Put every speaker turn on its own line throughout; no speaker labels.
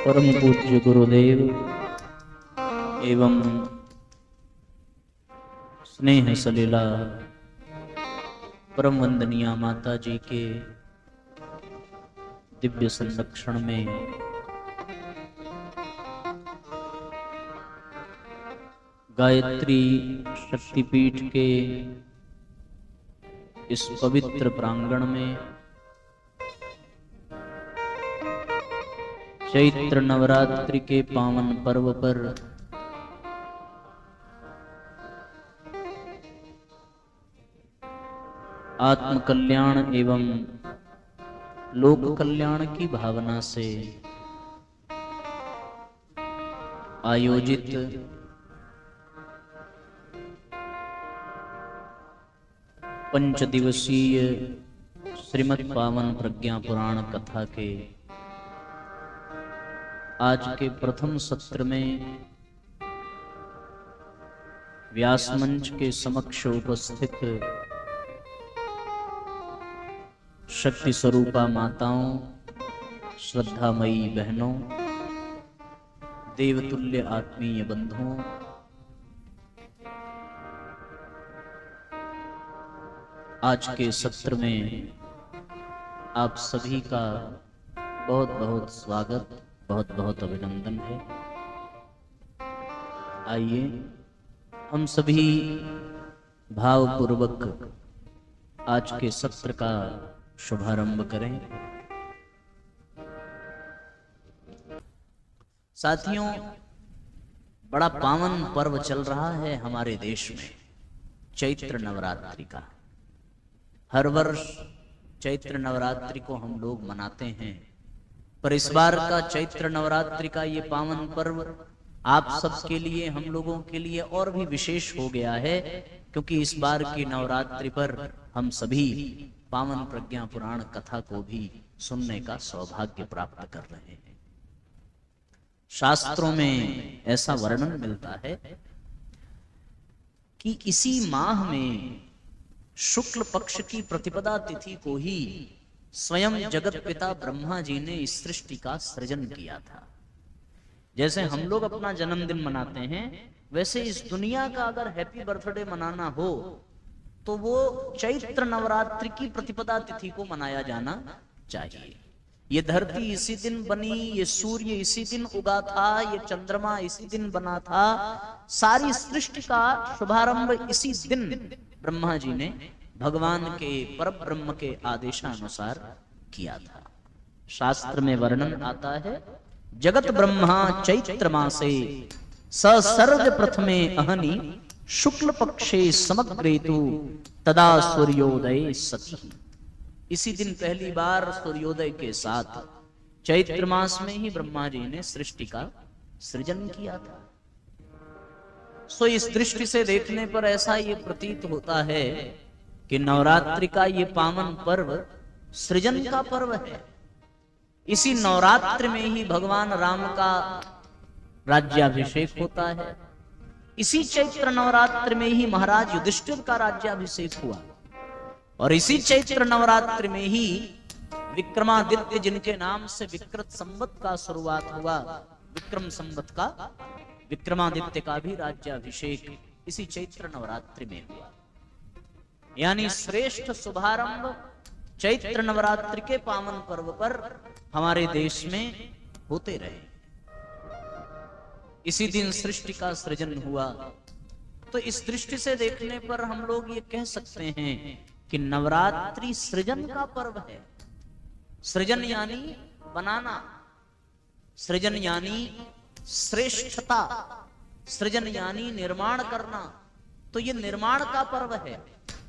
परम पूज्य गुरुदेव एवं स्नेह सलीला परम वंदनीय माता जी के दिव्य संरक्षण में गायत्री शक्तिपीठ के इस पवित्र प्रांगण में चैत्र नवरात्रि के पावन पर्व पर आत्म कल्याण एवं लोक कल्याण की भावना से आयोजित पंचदिवसीय श्रीमद् पावन प्रज्ञा पुराण कथा के आज के प्रथम सत्र में व्यास मंच के समक्ष उपस्थित शक्ति स्वरूपा माताओं, श्रद्धामयी बहनों, देवतुल्य आत्मीय बंधुओं, आज के सत्र में आप सभी का बहुत बहुत स्वागत, बहुत बहुत अभिनंदन है। आइए हम सभी भावपूर्वक आज के सत्र का शुभारंभ करें। साथियों, बड़ा पावन पर्व चल रहा है हमारे देश में, चैत्र नवरात्रि का। हर वर्ष चैत्र नवरात्रि को हम लोग मनाते हैं, पर इस बार का चैत्र नवरात्रि का ये पावन पर्व आप सबके लिए, हम लोगों के लिए और भी विशेष हो गया है, क्योंकि इस बार की नवरात्रि पर हम सभी पावन प्रज्ञा पुराण कथा को भी सुनने का सौभाग्य प्राप्त कर रहे हैं। शास्त्रों में ऐसा वर्णन मिलता है कि इसी माह में शुक्ल पक्ष की प्रतिपदा तिथि को ही स्वयं जगत पिता ब्रह्मा जी ने इस सृष्टि का सृजन किया था। जैसे हम लोग अपना जन्मदिन मनाते हैं, वैसे इस दुनिया का अगर हैप्पी बर्थडे मनाना हो तो वो चैत्र नवरात्रि की प्रतिपदा तिथि को मनाया जाना चाहिए। ये धरती इसी दिन बनी, ये सूर्य इसी दिन उगा था, ये चंद्रमा इसी दिन बना था, सारी सृष्टि का शुभारंभ इसी दिन ब्रह्मा जी ने भगवान के परब्रह्म के आदेशानुसार किया था। शास्त्र में वर्णन आता है, जगत ब्रह्मा चैत्र मासे ससर्ग प्रथमे अहनि शुक्ल पक्षे समग्रेतु तदा सूर्योदय सती। इसी दिन पहली बार सूर्योदय के साथ चैत्र मास में ही ब्रह्मा जी ने सृष्टि का सृजन किया था। सो इस दृष्टि से देखने पर ऐसा ये प्रतीत होता है कि नवरात्रि का ये पावन पर्व सृजन का पर्व है। इसी नवरात्रि में ही भगवान राम का राज्याभिषेक होता है। इसी चैत्र नवरात्रि में ही महाराज युधिष्ठिर का राज्याभिषेक हुआ, और इसी चैत्र नवरात्रि में ही विक्रमादित्य, जिनके नाम से विक्रत संवत का शुरुआत हुआ, विक्रम संवत का विक्रमादित्य का भी राज्याभिषेक इसी चैत्र नवरात्रि में हुआ। यानी श्रेष्ठ शुभारंभ चैत्र नवरात्रि के पावन पर्व पर हमारे देश में होते रहे। इसी दिन सृष्टि का सृजन हुआ। तो इस दृष्टि से देखने पर हम लोग ये कह सकते हैं कि नवरात्रि सृजन का पर्व है। सृजन यानी बनाना, सृजन यानी श्रेष्ठता, सृजन यानी निर्माण करना। तो ये निर्माण का पर्व है,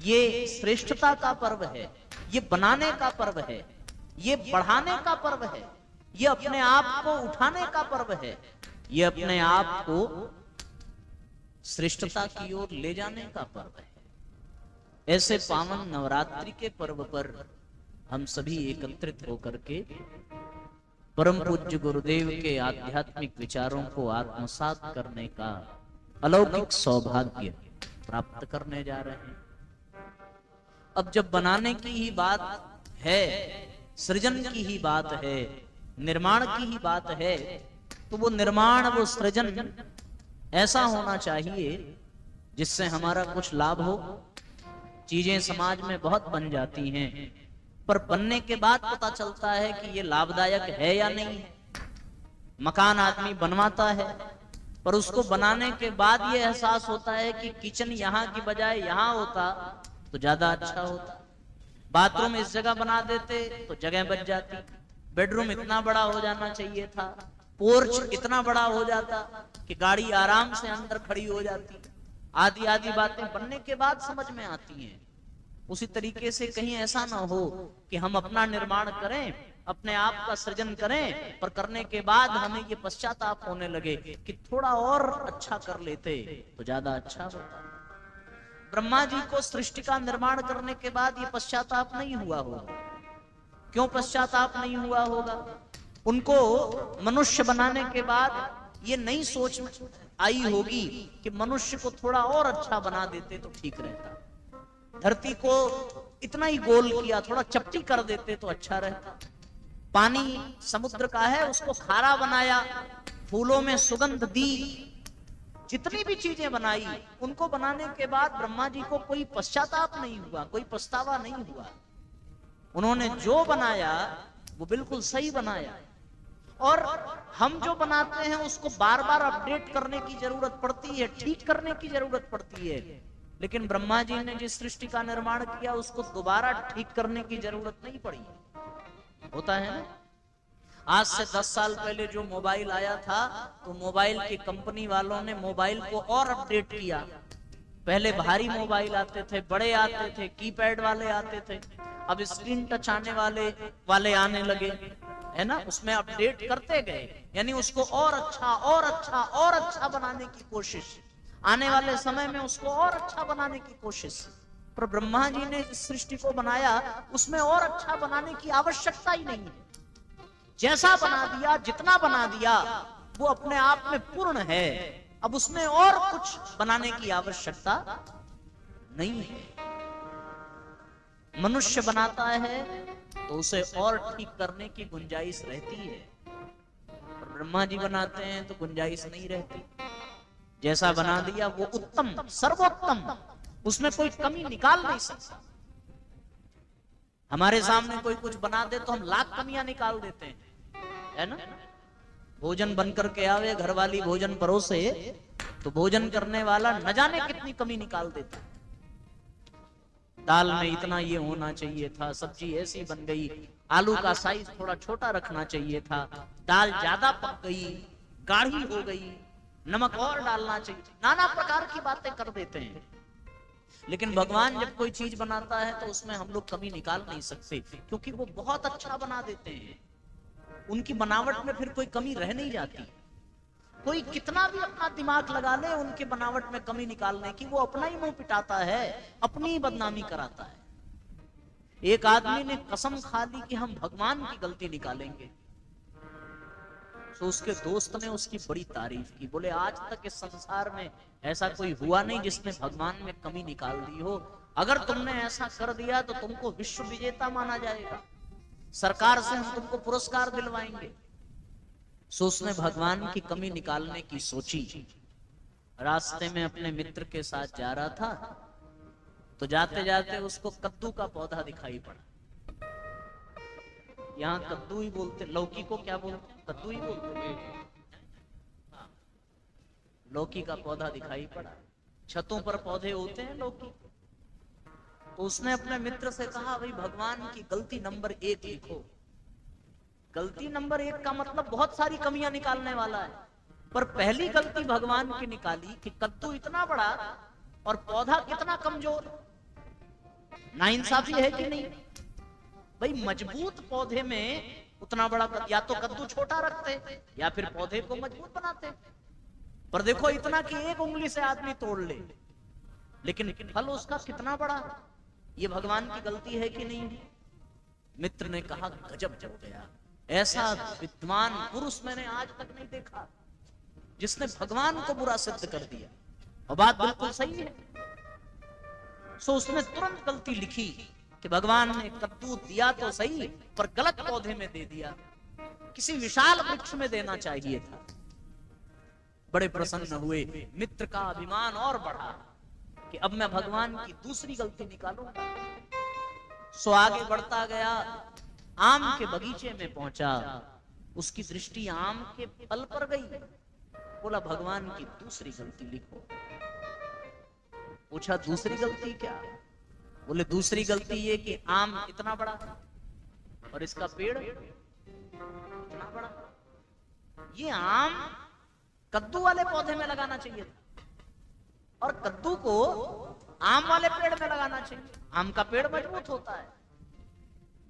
ये श्रेष्ठता का पर्व है, ये बनाने का पर्व है, ये बढ़ाने का पर्व है, ये अपने आप को उठाने का पर्व है, ये अपने आप को श्रेष्ठता की ओर ले जाने का पर्व है। ऐसे पावन नवरात्रि के पर्व पर हम सभी एकत्रित होकर के परम पूज्य गुरुदेव के आध्यात्मिक विचारों को आत्मसात करने का अलौकिक सौभाग्य प्राप्त करने जा रहे हैं। अब जब बनाने की ही बात है, सृजन की ही बात है, निर्माण की ही बात है, तो वो निर्माण, वो सृजन ऐसा होना चाहिए जिससे हमारा कुछ लाभ हो। चीजें समाज में बहुत बन जाती हैं, पर बनने के बाद पता चलता है कि ये लाभदायक है या नहीं है। मकान आदमी बनवाता है, पर उसको बनाने के बाद ये एहसास होता है कि किचन यहाँ की बजाय यहाँ होता तो ज्यादा अच्छा होता। बाथरूम इस जगह बना देते तो जगह बच जाती। बेडरूम इतना बड़ा हो जाना चाहिए था, पोर्च इतना बड़ा हो जाता कि गाड़ी आराम से अंदर खड़ी हो जाती। आदि आदि बातें बनने के बाद समझ में आती हैं। उसी तरीके से कहीं ऐसा ना हो कि हम अपना निर्माण करें, अपने आप का सृजन करें, पर करने के बाद हमें ये पश्चाताप होने लगे कि थोड़ा और अच्छा कर लेते तो ज्यादा अच्छा होता। ब्रह्मा जी को सृष्टि का निर्माण करने के बाद ये पश्चाताप नहीं हुआ होगा। क्यों पश्चाताप नहीं हुआ होगा? उनको मनुष्य बनाने के बाद ये नई सोच आई होगी कि मनुष्य को थोड़ा और अच्छा बना देते तो ठीक रहता। धरती को इतना ही गोल किया, थोड़ा चपटी कर देते तो अच्छा रहता। पानी समुद्र का है, उसको खारा बनाया, फूलों में सुगंध दी, जितनी भी चीजें बनाई, उनको बनाने के बाद ब्रह्मा जी को कोई पश्चाताप नहीं हुआ, कोई पछतावा नहीं हुआ। उन्होंने जो बनाया वो बिल्कुल सही बनाया। और हम जो बनाते हैं उसको बार बार अपडेट करने की जरूरत पड़ती है, ठीक करने की जरूरत पड़ती है। लेकिन ब्रह्मा जी ने जिस सृष्टि का निर्माण किया उसको दोबारा ठीक करने की जरूरत नहीं पड़ी। होता है ना, आज से 10 साल पहले जो मोबाइल आया था तो मोबाइल की कंपनी वालों ने मोबाइल को और अपडेट किया। पहले भारी मोबाइल आते थे, बड़े आते थे, कीपैड वाले आते थे, अब स्क्रीन टच आने वाले आने लगे, है ना। उसमें अपडेट करते गए, यानी उसको और अच्छा और अच्छा और अच्छा बनाने की कोशिश, आने वाले समय में उसको और अच्छा बनाने की कोशिश। पर ब्रह्मा जी ने इस सृष्टि को बनाया, उसमें और अच्छा बनाने की आवश्यकता ही नहीं है। जैसा बना दिया, जितना बना दिया वो अपने आप में पूर्ण है। अब उसमें और कुछ बनाने की आवश्यकता नहीं है। मनुष्य बनाता है तो उसे और ठीक करने की गुंजाइश रहती है, पर ब्रह्मा जी बनाते हैं तो गुंजाइश नहीं रहती। जैसा बना दिया वो उत्तम, सर्वोत्तम, उसमें कोई कमी निकाल नहीं सकता। हमारे सामने कोई कुछ बना दे तो हम लाख कमियां निकाल देते हैं, है ना। भोजन बनकर के आवे, घरवाली भोजन परोसे तो भोजन करने वाला न जाने कितनी कमी निकाल देता। दाल में इतना ये होना चाहिए था, सब्जी ऐसी बन गई, आलू का साइज थोड़ा छोटा रखना चाहिए था, दाल ज्यादा पक गई, गाढ़ी हो गई, नमक और डालना चाहिए, नाना प्रकार की बातें कर देते हैं। लेकिन भगवान जब कोई चीज बनाता है तो उसमें हम लोग कमी निकाल नहीं सकते, क्योंकि वो बहुत अच्छा बना देते हैं। उनकी बनावट में फिर कोई कमी रह नहीं जाती। कोई कितना भी अपना दिमाग लगा ले उनके बनावट में कमी निकालने की, वो अपना ही मुंह पिटाता है, अपनी ही बदनामी कराता है। एक आदमी ने कसम खा ली कि हम भगवान की गलती निकालेंगे, तो उसके दोस्त ने उसकी बड़ी तारीफ की। बोले आज तक इस संसार में ऐसा कोई हुआ नहीं जिसने भगवान में कमी निकाल दी हो। अगर तुमने ऐसा कर दिया तो तुमको विश्व विजेता माना जाएगा, सरकार से हम तुमको पुरस्कार दिलवाएंगे। सो उसने भगवान की कमी निकालने की सोची। रास्ते में अपने मित्र के साथ जा रहा था तो जाते जाते उसको कद्दू का पौधा दिखाई पड़ा। यहाँ कद्दू ही बोलते, लौकी को क्या बोलते हैं? कद्दू ही बोलते हैं। लौकी का पौधा दिखाई पड़ा। छतों पर पौधे होते हैं लौकी। तो उसने अपने मित्र से कहा, भाई भगवान की गलती नंबर 1 लिखो। गलती नंबर 1 का मतलब बहुत सारी कमियां निकालने वाला है, पर पहली गलती भगवान की निकाली कि कद्दू इतना बड़ा और पौधा कितना कमजोर। नाइंसाफी है कि नहीं? भाई मजबूत पौधे में उतना बड़ा या तो कद्दू छोटा रखते या फिर पौधे को मजबूत बनाते। पर देखो इतना कि 1 उंगली से आदमी तोड़ ले, लेकिन फल उसका कितना बड़ा। ये भगवान की गलती है कि नहीं? मित्र ने कहा गजब हो गया, ऐसा विद्वान पुरुष मैंने आज तक नहीं देखा जिसने भगवान को बुरा सिद्ध कर दिया। और बात बिल्कुल सही है। सो उसने तुरंत गलती लिखी कि भगवान ने कद्दू दिया तो सही पर गलत पौधे में दे दिया। किसी विशाल वृक्ष में देना चाहिए था। बड़े प्रसन्न हुए, मित्र का अभिमान और बढ़ा कि अब मैं भगवान की दूसरी गलती निकालूंगा। सो आगे बढ़ता गया, आम के बगीचे में पहुंचा, उसकी दृष्टि आम के फल पर गई। बोला भगवान की दूसरी गलती लिखो। पूछा दूसरी गलती क्या? बोले दूसरी गलती ये कि आम इतना बड़ा और इसका पेड़ इतना बड़ा। ये आम कद्दू वाले पौधे में लगाना चाहिए था और कद्दू को आम वाले पेड़ में लगाना चाहिए। आम का पेड़ मजबूत होता है।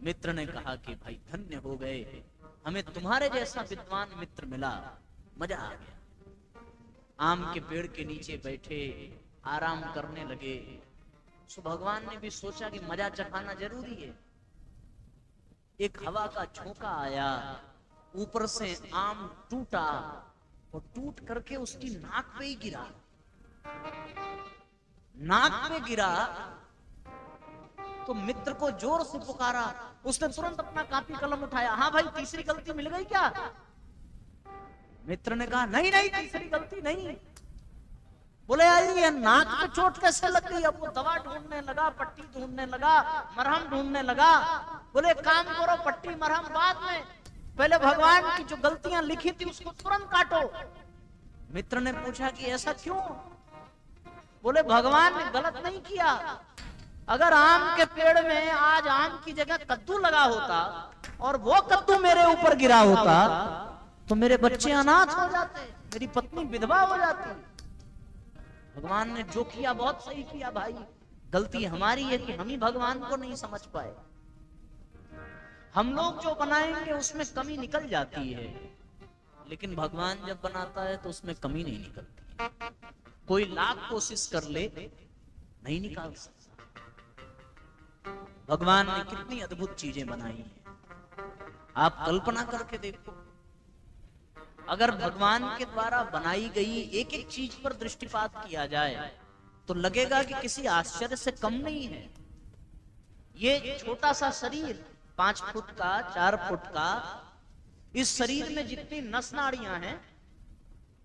मित्र ने कहा कि भाई धन्य हो गए, हमें तुम्हारे जैसा विद्वान मित्र मिला, मजा आ गया। आम के पेड़ के नीचे बैठे आराम करने लगे। सो भगवान ने भी सोचा कि मजा चखाना जरूरी है। एक हवा का झोंका आया, ऊपर से आम टूटा और टूट करके उसकी नाक पे ही गिरा। नाक पे गिरा तो मित्र को जोर से पुकारा। उसने तुरंत अपना कापी कलम उठाया। हाँ भाई तीसरी गलती मिल गई क्या? मित्र ने कहा नहीं नहीं तीसरी गलती नहीं। बोले यार ये नाक पे चोट कैसे लग गई? अब वो दवा ढूंढने लगा, पट्टी ढूंढने लगा, मरहम ढूंढने लगा। बोले काम करो, पट्टी मरहम बाद में, पहले भगवान की जो गलतियां लिखी थी उसको तुरंत काटो। मित्र ने पूछा कि ऐसा क्यों? बोले भगवान ने गलत नहीं किया। अगर आम के पेड़ में आज आम की जगह कद्दू लगा होता और वो कद्दू मेरे ऊपर गिरा होता तो मेरे बच्चे अनाथ हो जाते, मेरी पत्नी विधवा हो जाती। भगवान ने जो किया बहुत सही किया भाई। गलती हमारी है कि हम ही भगवान को नहीं समझ पाए। हम लोग जो बनाएंगे उसमें कमी निकल जाती है, लेकिन भगवान जब बनाता है तो उसमें कमी नहीं निकलती। कोई लाख कोशिश कर ले नहीं निकाल सकता। भगवान ने कितनी अद्भुत चीजें बनाई हैं, आप कल्पना करके देखो। अगर भगवान के द्वारा बनाई गई एक एक चीज पर दृष्टिपात किया जाए तो लगेगा कि किसी आश्चर्य से कम नहीं है। ये छोटा सा शरीर 5 फुट का 4 फुट का, इस शरीर में जितनी नस नाड़ियां हैं,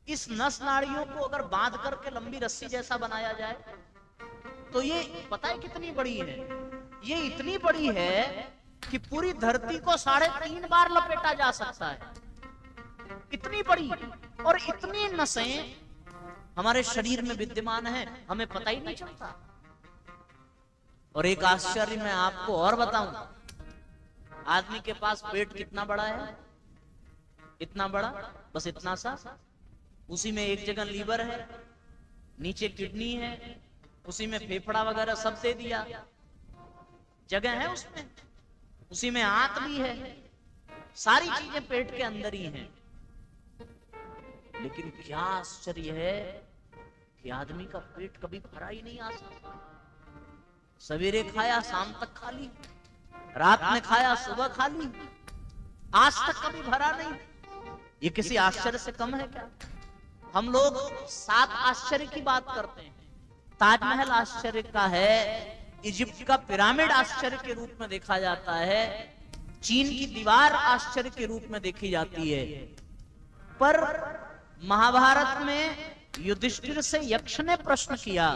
इस नस नाड़ियों को अगर बांध करके लंबी रस्सी जैसा बनाया जाए तो ये पता है कितनी बड़ी है? ये इतनी बड़ी है कि पूरी धरती को 3.5 बार लपेटा जा सकता है। इतनी बड़ी और इतनी नसें हमारे शरीर में विद्यमान है, हमें पता ही नहीं चलता। और एक आश्चर्य मैं आपको और बताऊं, आदमी के पास पेट कितना बड़ा है? इतना बड़ा, बस इतना सा। उसी में एक जगह लीवर है, नीचे किडनी है, उसी में फेफड़ा वगैरह सब दे दिया, जगह है उसमें। उसी में आंत भी है, सारी चीजें पेट के अंदर ही हैं। लेकिन क्या आश्चर्य है कि आदमी का पेट कभी भरा ही नहीं आ सकता। सवेरे खाया शाम तक खा ली, रात में खाया सुबह खा ली, आज तक कभी भरा नहीं। ये किसी आश्चर्य से कम है क्या? हम लोग 7 आश्चर्य की बात करते हैं। ताजमहल आश्चर्य का है, इजिप्ट का पिरामिड आश्चर्य के रूप में देखा जाता है, चीन की दीवार आश्चर्य के रूप में देखी जाती है। पर महाभारत में युधिष्ठिर से यक्ष ने प्रश्न किया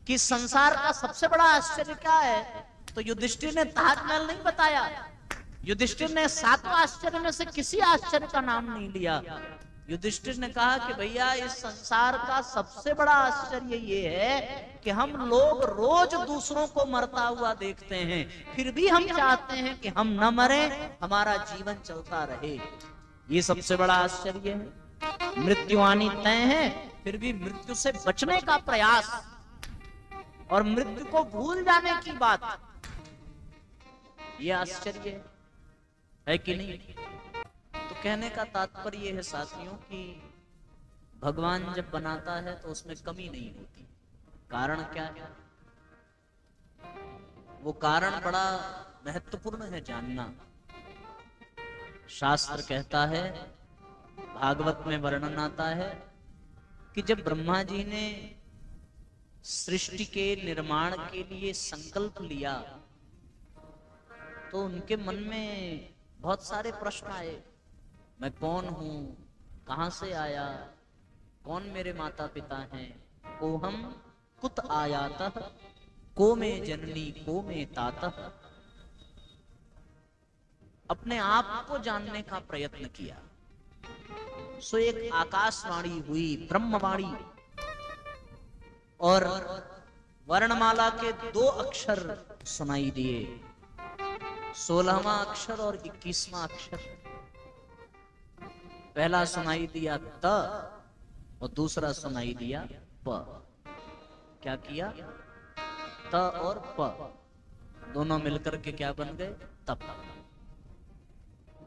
कि संसार का सबसे बड़ा आश्चर्य क्या है, तो युधिष्ठिर ने ताजमहल नहीं बताया। युधिष्ठिर ने 7 आश्चर्य में से किसी आश्चर्य का नाम नहीं लिया। युधिष्ठिर ने कहा कि भैया इस संसार का सबसे बड़ा आश्चर्य ये है कि हम लोग रोज दूसरों को मरता हुआ देखते हैं, फिर भी हम चाहते हैं कि हम न मरे, हमारा जीवन चलता रहे। ये सबसे बड़ा आश्चर्य है। मृत्यु आनी तय है, फिर भी मृत्यु से बचने का प्रयास और मृत्यु को भूल जाने की बात, ये आश्चर्य है कि नहीं? तो कहने का तात्पर्य है साथियों कि भगवान जब बनाता है तो उसमें कमी नहीं होती। कारण क्या है? वो कारण बड़ा महत्वपूर्ण है जानना। शास्त्र कहता है, भागवत में वर्णन आता है कि जब ब्रह्मा जी ने सृष्टि के निर्माण के लिए संकल्प लिया तो उनके मन में बहुत सारे प्रश्न आए मैं कौन हूं, कहां से आया, कौन मेरे माता पिता हैं, कोहम कुत आयातः, को में जननी को में तातः। अपने आप को जानने का प्रयत्न किया। सो एक आकाशवाणी हुई, ब्रह्मवाणी, और वर्णमाला के 2 अक्षर सुनाई दिए, 16वां अक्षर और 21वां अक्षर। पहला सुनाई दिया त और दूसरा सुनाई दिया प। क्या किया? त और प दोनों मिलकर के क्या बन गए? तप।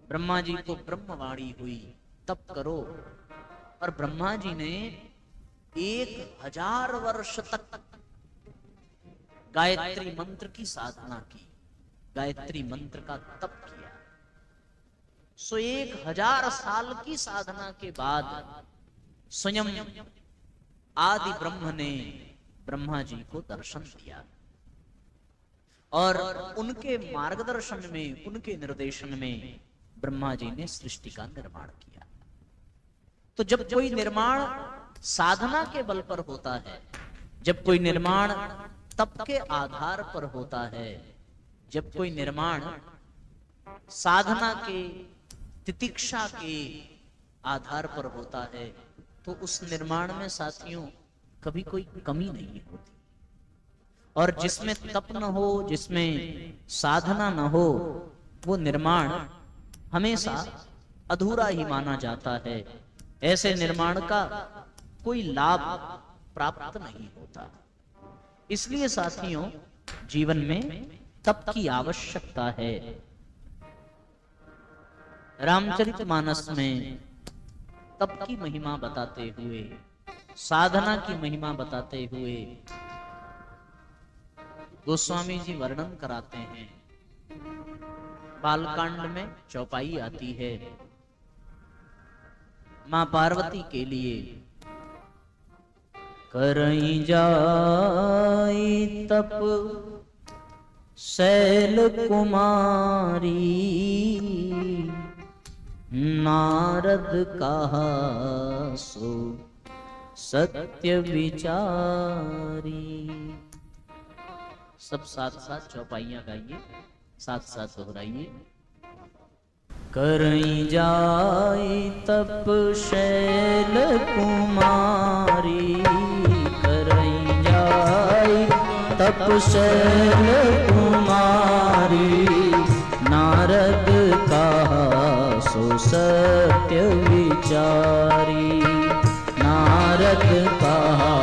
ब्रह्मा जी को ब्रह्मवाणी हुई, तप करो। और ब्रह्मा जी ने 1000 वर्ष तक गायत्री मंत्र की साधना की, गायत्री मंत्र का तप किया। सो 1000 साल की साधना के बाद स्वयं आदि ब्रह्म ने ब्रह्मा जी को दर्शन दिया, और उनके मार्गदर्शन में, उनके निर्देशन में ब्रह्मा जी ने सृष्टि का निर्माण किया। तो जब कोई निर्माण साधना के बल पर होता है, जब कोई निर्माण तप के आधार पर होता है, जब कोई निर्माण साधना के, तितिक्षा के आधार पर होता है, तो उस निर्माण में साथियों कभी कोई कमी नहीं होती। और जिसमें तप न हो, जिसमें साधना न हो, वो निर्माण हमेशा अधूरा ही माना जाता है। ऐसे निर्माण का कोई लाभ प्राप्त नहीं होता। इसलिए साथियों जीवन में तप की आवश्यकता है। रामचरितमानस में तप की महिमा बताते हुए, साधना की महिमा बताते हुए गोस्वामी जी वर्णन कराते हैं। बालकांड में चौपाई आती है, मां पार्वती के लिए करई जाई तप शैल कुमारी, नारद कहा सो सत्य विचारी। सब साथ साथ चौपाइयां गाइए, साथ साथ दोहराइए। करई जाई तप शैल कुमारी, करई जाई तप शैल कुमारी, नारद कहा सो सत्य विचारी, नारद कहा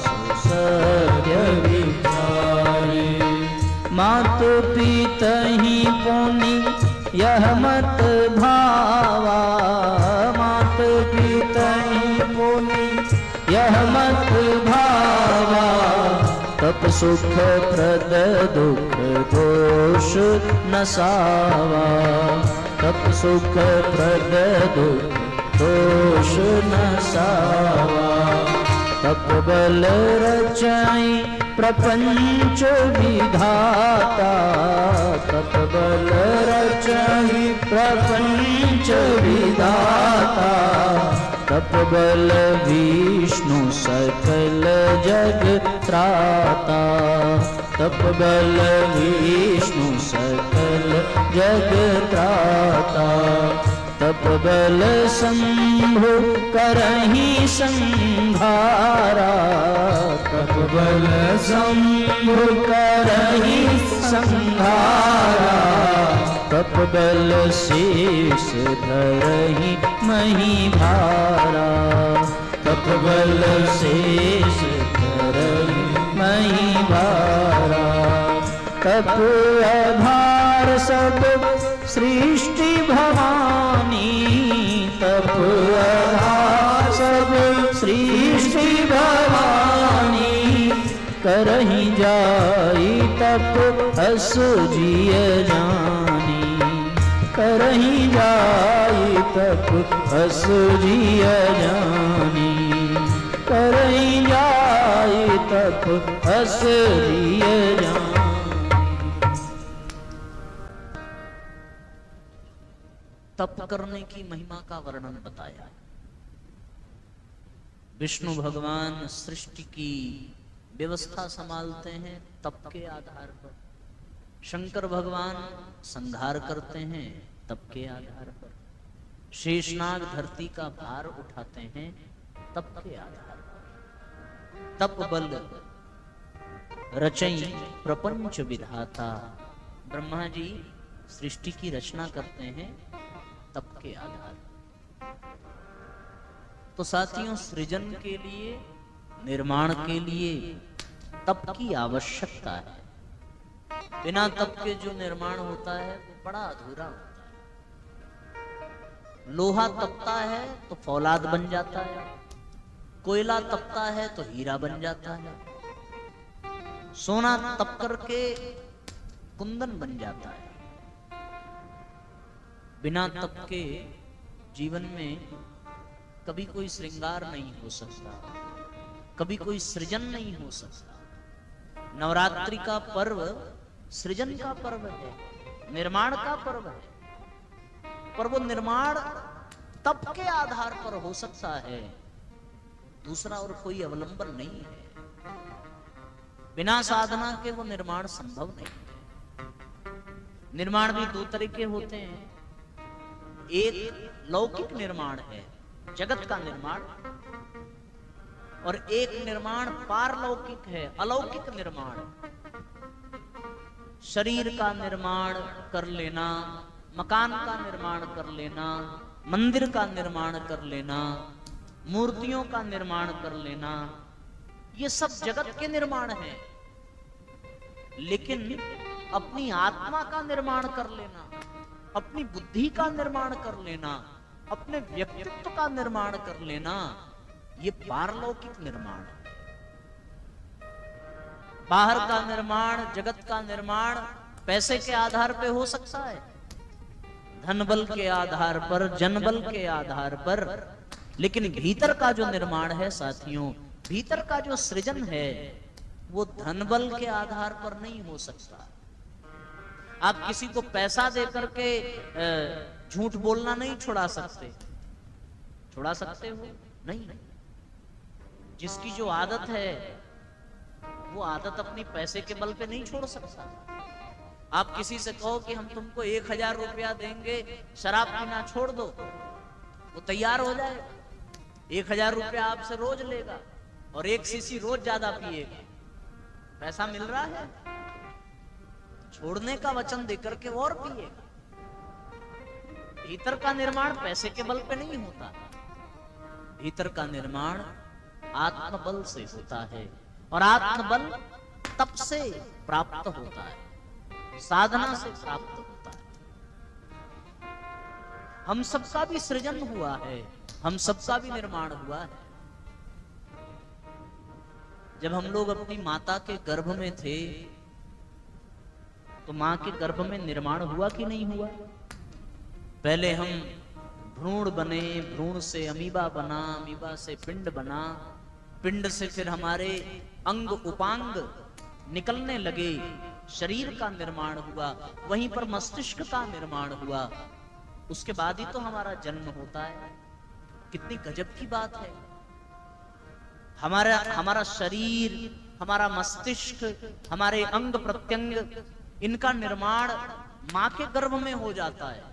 सो सत्य विचारी। मात पितहि पुनि यह मत भावा, मात पितहि पुनि यह मत भावा, तप सुख प्रद दुख दोष नसावा, तप सुख प्रद दुख दोष नसावा। तप बल रचाई प्रपंच विधाता, तप बल रचाई प्रपंच विधाता, तप बल विष्णु सकल जग त्राता, तप बल विष्णु सकल जग त्राता। तप बल शंभु करहि संहारा, तप बल शंभु करहि संहारा, तप बल शेष धरहि मही भारा, तप बल शेष धरहि मही भारा। तप आधार सब सृष्टि भवानी, तप आधार सब सृष्टि भवानी, करहि जाई तप अस जिय जानी, करहि जाई तप अस जिय जानी, करहि जाई तप अस जिय जानी। तप करने की महिमा का वर्णन बताया। विष्णु भगवान सृष्टि की व्यवस्था संभालते हैं तप के आधार पर, शंकर भगवान संहार करते हैं तप के आधार पर, शेषनाग धरती का भार उठाते हैं तप के आधार पर। तप बल रचई प्रपंच विधाता, ब्रह्मा जी सृष्टि की रचना करते हैं तप के आधार पर। तो साथियों, सृजन के लिए, निर्माण के लिए तप की आवश्यकता है। बिना तप के जो निर्माण होता है वो बड़ा अधूरा होता है। लोहा तपता है तो फौलाद बन जाता है, कोयला तपता है तो हीरा बन जाता है, सोना तप करके कुंदन बन जाता है। बिना तप के जीवन में कभी कोई श्रृंगार नहीं हो सकता, कभी कोई सृजन नहीं हो सकता। नवरात्रि का पर्व सृजन का पर्व है, निर्माण का पर्व है, पर वो निर्माण तप के आधार पर हो सकता है, दूसरा और कोई अवलंबन नहीं है। बिना साधना के वो निर्माण संभव नहीं है। निर्माण भी दो तरह के होते हैं, एक लौकिक निर्माण है, जगत का निर्माण, और एक निर्माण पारलौकिक है, अलौकिक निर्माण। शरीर का निर्माण कर लेना, मकान का निर्माण कर लेना, मंदिर का निर्माण कर लेना, मूर्तियों का निर्माण कर लेना, ये सब जगत के निर्माण हैं। लेकिन अपनी आत्मा का निर्माण कर लेना, अपनी बुद्धि का निर्माण कर लेना, अपने व्यक्तित्व का निर्माण कर लेना, ये पारलौकिक निर्माण है। बाहर का निर्माण, जगत का निर्माण पैसे के आधार पे हो सकता है, धन बल के आधार पर, जन बल के आधार पर, लेकिन भीतर का जो निर्माण है साथियों, भीतर का जो सृजन है, वो धन बल के आधार पर नहीं हो सकता। आप किसी को पैसा दे करके झूठ बोलना नहीं छुड़ा सकते। छुड़ा सकते हो? नहीं। जिसकी जो आदत है वो आदत अपनी पैसे के बल पे नहीं छोड़ सकता। आप किसी से कहो कि हम तुमको 1000 रुपया देंगे, शराब पीना छोड़ दो, वो तैयार हो जाएगा। 1000 रुपया आपसे रोज लेगा और 1 सीसी रोज ज्यादा पिएगा। पैसा मिल रहा है, छोड़ने का वचन देकर के और पिएगा। भीतर का निर्माण पैसे के बल पे नहीं होता, भीतर का निर्माण आत्मबल से होता है, और आत्मबल तप से प्राप्त होता है, साधना से प्राप्त होता है। हम सबका भी सृजन हुआ है, हम सबका भी निर्माण हुआ है। जब हम लोग अपनी माता के गर्भ में थे तो मां के गर्भ में निर्माण हुआ कि नहीं हुआ? पहले हम भ्रूण बने, भ्रूण से अमीबा बना, अमीबा से पिंड बना, पिंड से फिर हमारे अंग उपांग निकलने लगे, शरीर का निर्माण हुआ, वहीं पर मस्तिष्क का निर्माण हुआ, उसके बाद ही तो हमारा जन्म होता है। कितनी गजब की बात है। हमारा शरीर, हमारा मस्तिष्क, हमारे अंग प्रत्यंग, इनका निर्माण मां के गर्भ में हो जाता है,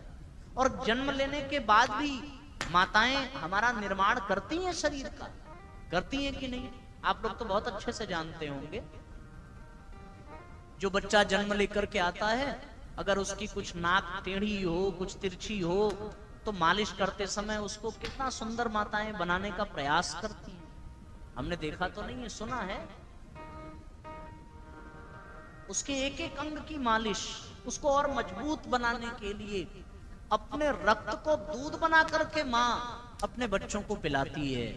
और जन्म लेने के बाद भी माताएं हमारा निर्माण करती हैं, शरीर का करती हैं कि नहीं? आप लोग तो बहुत अच्छे से जानते होंगे। जो बच्चा जन्म लेकर के आता है, अगर उसकी कुछ नाक टेढ़ी हो, कुछ तिरछी हो, तो मालिश करते समय उसको कितना सुंदर माताएं बनाने का प्रयास करती हैं। हमने देखा तो नहीं है, सुना है। उसके एक एक अंग की मालिश, उसको और मजबूत बनाने के लिए अपने रक्त को दूध बना करके माँ अपने बच्चों को पिलाती है,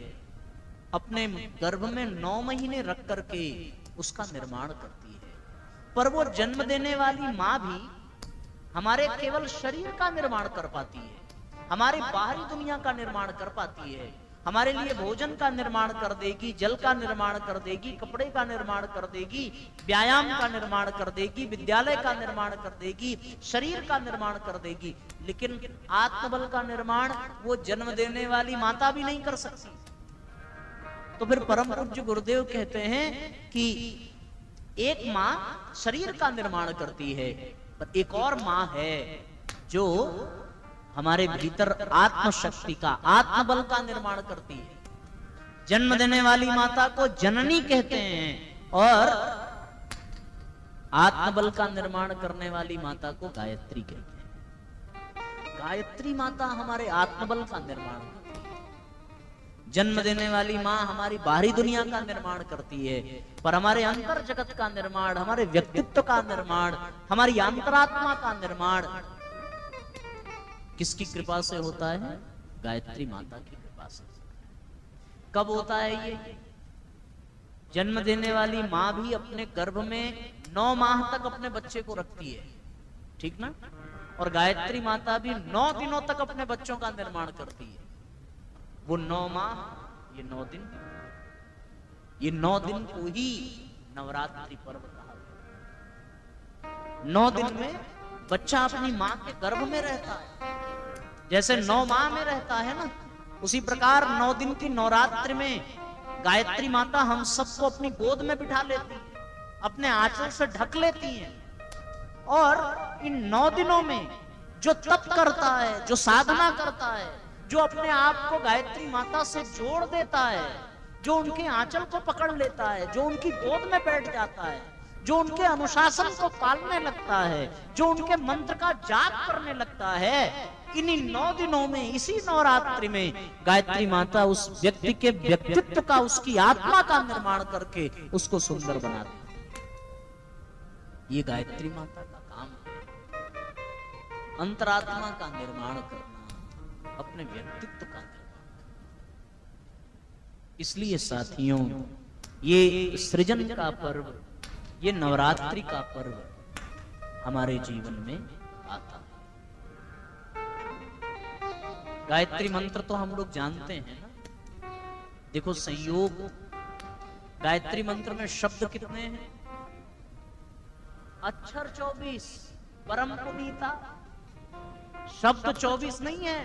अपने गर्भ में 9 महीने रख करके उसका निर्माण करती है। पर वो जन्म देने वाली माँ भी हमारे केवल शरीर का निर्माण कर पाती है, हमारी बाहरी दुनिया का निर्माण कर पाती है, हमारे लिए भोजन का निर्माण कर देगी, जल का निर्माण कर देगी, कपड़े का निर्माण कर देगी, व्यायाम का निर्माण कर देगी, विद्यालय का निर्माण कर देगी, शरीर का निर्माण कर देगी, लेकिन आत्मबल का निर्माण वो जन्म देने वाली माता भी नहीं कर सकती। तो फिर परम पूज्य गुरुदेव कहते हैं कि एक माँ शरीर का निर्माण करती है, पर एक और माँ है जो हमारे भीतर आत्मशक्ति का, आत्मबल का निर्माण करती है। जन्म देने वाली माता को जननी कहते हैं और आत्मबल का निर्माण करने वाली माता को गायत्री कहते हैं। गायत्री माता हमारे आत्मबल का निर्माण करती है। जन्म देने वाली माँ हमारी बाहरी दुनिया का निर्माण करती है, पर हमारे अंतर जगत का निर्माण, हमारे व्यक्तित्व का निर्माण, हमारी अंतरात्मा का निर्माण किसकी कृपा से होता है? गायत्री माता की कृपा से। कब होता है ये? जन्म देने वाली माँ भी अपने गर्भ में 9 माह तक अपने बच्चे को रखती है, ठीक ना? और गायत्री माता भी 9 दिनों तक अपने बच्चों का निर्माण करती है। वो 9 माह, ये 9 दिन, ये 9 दिन को ही नवरात्रि पर्व कहा गया। 9 दिन में बच्चा अपनी माँ के गर्भ में रहता है। जैसे 9 माह में रहता है ना, उसी प्रकार 9 दिन की नवरात्रि में गायत्री माता हम सबको अपनी गोद में बिठा लेती है, अपने आंचल से ढक लेती है। और इन 9 दिनों में जो तप करता है, जो साधना करता है, जो अपने आप को गायत्री माता से जोड़ देता है, जो उनके आंचल को पकड़ लेता है, जो उनकी गोद में बैठ जाता है, जो उनके अनुशासन को पालने लगता है, जो उनके मंत्र का जाप करने लगता है, इन्हीं 9 दिनों में, इसी नवरात्रि में गायत्री माता उस व्यक्ति के व्यक्तित्व का, उसकी आत्मा का निर्माण करके उसको सुंदर बनाती है। ये गायत्री माता का काम है, अंतरात्मा का निर्माण करना, अपने व्यक्तित्व का निर्माण करना। इसलिए साथियों, ये सृजन का पर्व, ये नवरात्रि का पर्व हमारे जीवन में आता है। गायत्री मंत्र तो हम लोग जानते हैं ना। देखो संयोग, गायत्री मंत्र में शब्द कितने हैं? अक्षर 24, परम पुनीता। शब्द 24 नहीं है,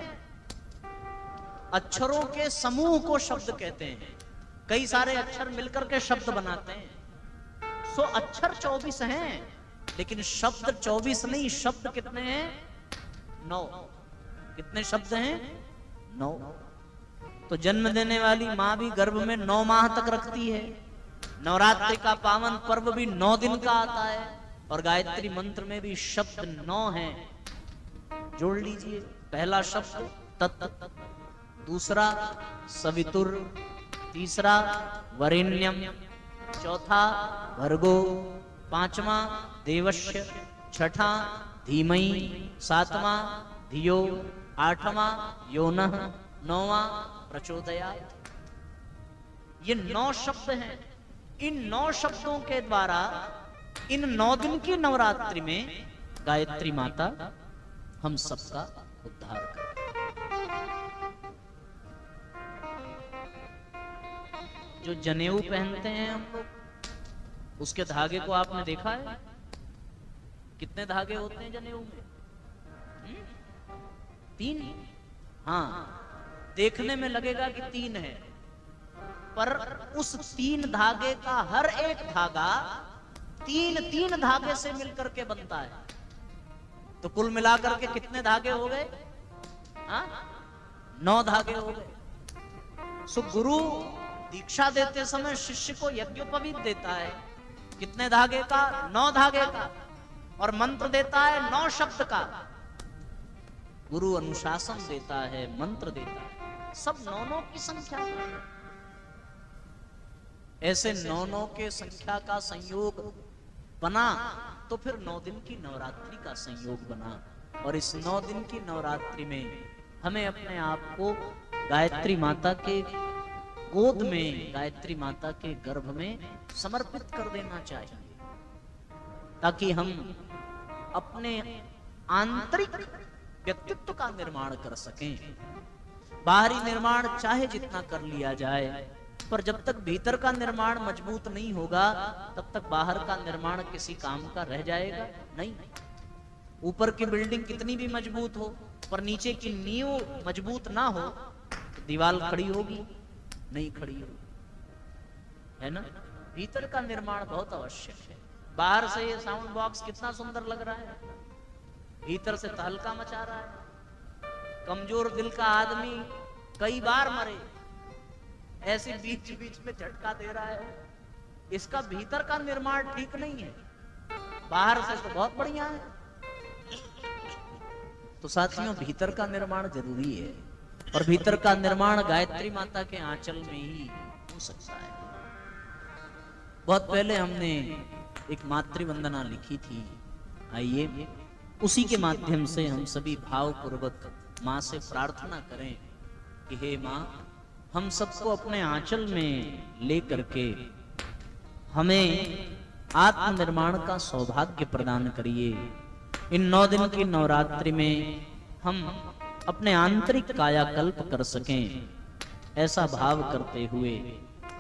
अक्षरों के समूह को शब्द कहते हैं। कई सारे अक्षर मिलकर के शब्द बनाते हैं। सो अक्षर 24 हैं, लेकिन शब्द 24 नहीं। शब्द कितने हैं? 9। कितने शब्द हैं? 9। तो जन्म देने वाली माँ भी गर्भ में 9 माह तक रखती है। नवरात्रि का पावन पर्व भी 9 दिन का आता है, और गायत्री मंत्र में भी शब्द 9 हैं। जोड़ लीजिए, पहला शब्द तत्, दूसरा सवितुर, तीसरा वरेण्यम, चौथा भर्गो, 5वां देवस्य, 6ठा धीमहि, 7वां धियो, 8वां योनः, 9वां प्रचोदयात्। ये 9 शब्द हैं। इन 9 शब्दों के द्वारा इन 9 दिन की नवरात्रि में गायत्री माता हम सबका उद्धार करे। जो जनेऊ पहनते हैं हम लोग, उसके धागे को आपने देखा है? कितने धागे होते हैं जनेऊ में? 3। हाँ, देखने में लगेगा कि 3 है, पर उस 3 धागे का हर एक धागा 3 धागे से मिलकर के बनता है। तो कुल मिलाकर के कितने धागे हो गए? 9 धागे हो गए। सो गुरु दीक्षा देते समय शिष्य को यज्ञोपवीत देता है, कितने धागे का? 9 धागे का। और मंत्र देता है 9 शब्द का। गुरु अनुशासन देता है, मंत्र देता है, सब 9 की संख्या। ऐसे 9 के संख्या का संयोग बना, तो फिर 9 दिन की नवरात्रि का संयोग बना। और इस 9 दिन की नवरात्रि में हमें अपने आप को गायत्री माता के गोद में, गायत्री माता के गर्भ में समर्पित कर देना चाहिए, ताकि हम अपने आंतरिक व्यक्तित्व का निर्माण कर सकें। बाहरी निर्माण चाहे जितना कर लिया जाए, पर जब तक भीतर का निर्माण मजबूत नहीं होगा तब तक बाहर का निर्माण किसी काम का रह जाएगा नहीं। ऊपर की बिल्डिंग कितनी भी मजबूत हो पर नीचे की नींव मजबूत ना हो तो दीवार खड़ी होगी नहीं, खड़ी होगी, है ना। भीतर का निर्माण बहुत आवश्यक है। बाहर से ये साउंड बॉक्स कितना सुंदर लग रहा है, भीतर से तहलका मचा रहा है। कमजोर दिल का आदमी कई बार मरे, ऐसे बीच बीच में झटका दे रहा है, इसका भीतर का निर्माण ठीक नहीं है। बाहर से तो बहुत बढ़िया है। तो साथियों, भीतर का निर्माण जरूरी है और भीतर का निर्माण गायत्री माता के आंचल में ही हो सकता है। बहुत पहले हमने एक मातृ वंदना लिखी थी, आइए उसी के माध्यम से हम सभी भावपूर्वक माँ से प्रार्थना करें कि हे माँ, हम सबको अपने आंचल में ले करके हमें आत्मनिर्माण का सौभाग्य प्रदान करिए। इन 9 दिन की नवरात्रि में हम अपने आंतरिक कायाकल्प कर सकें, ऐसा भाव करते हुए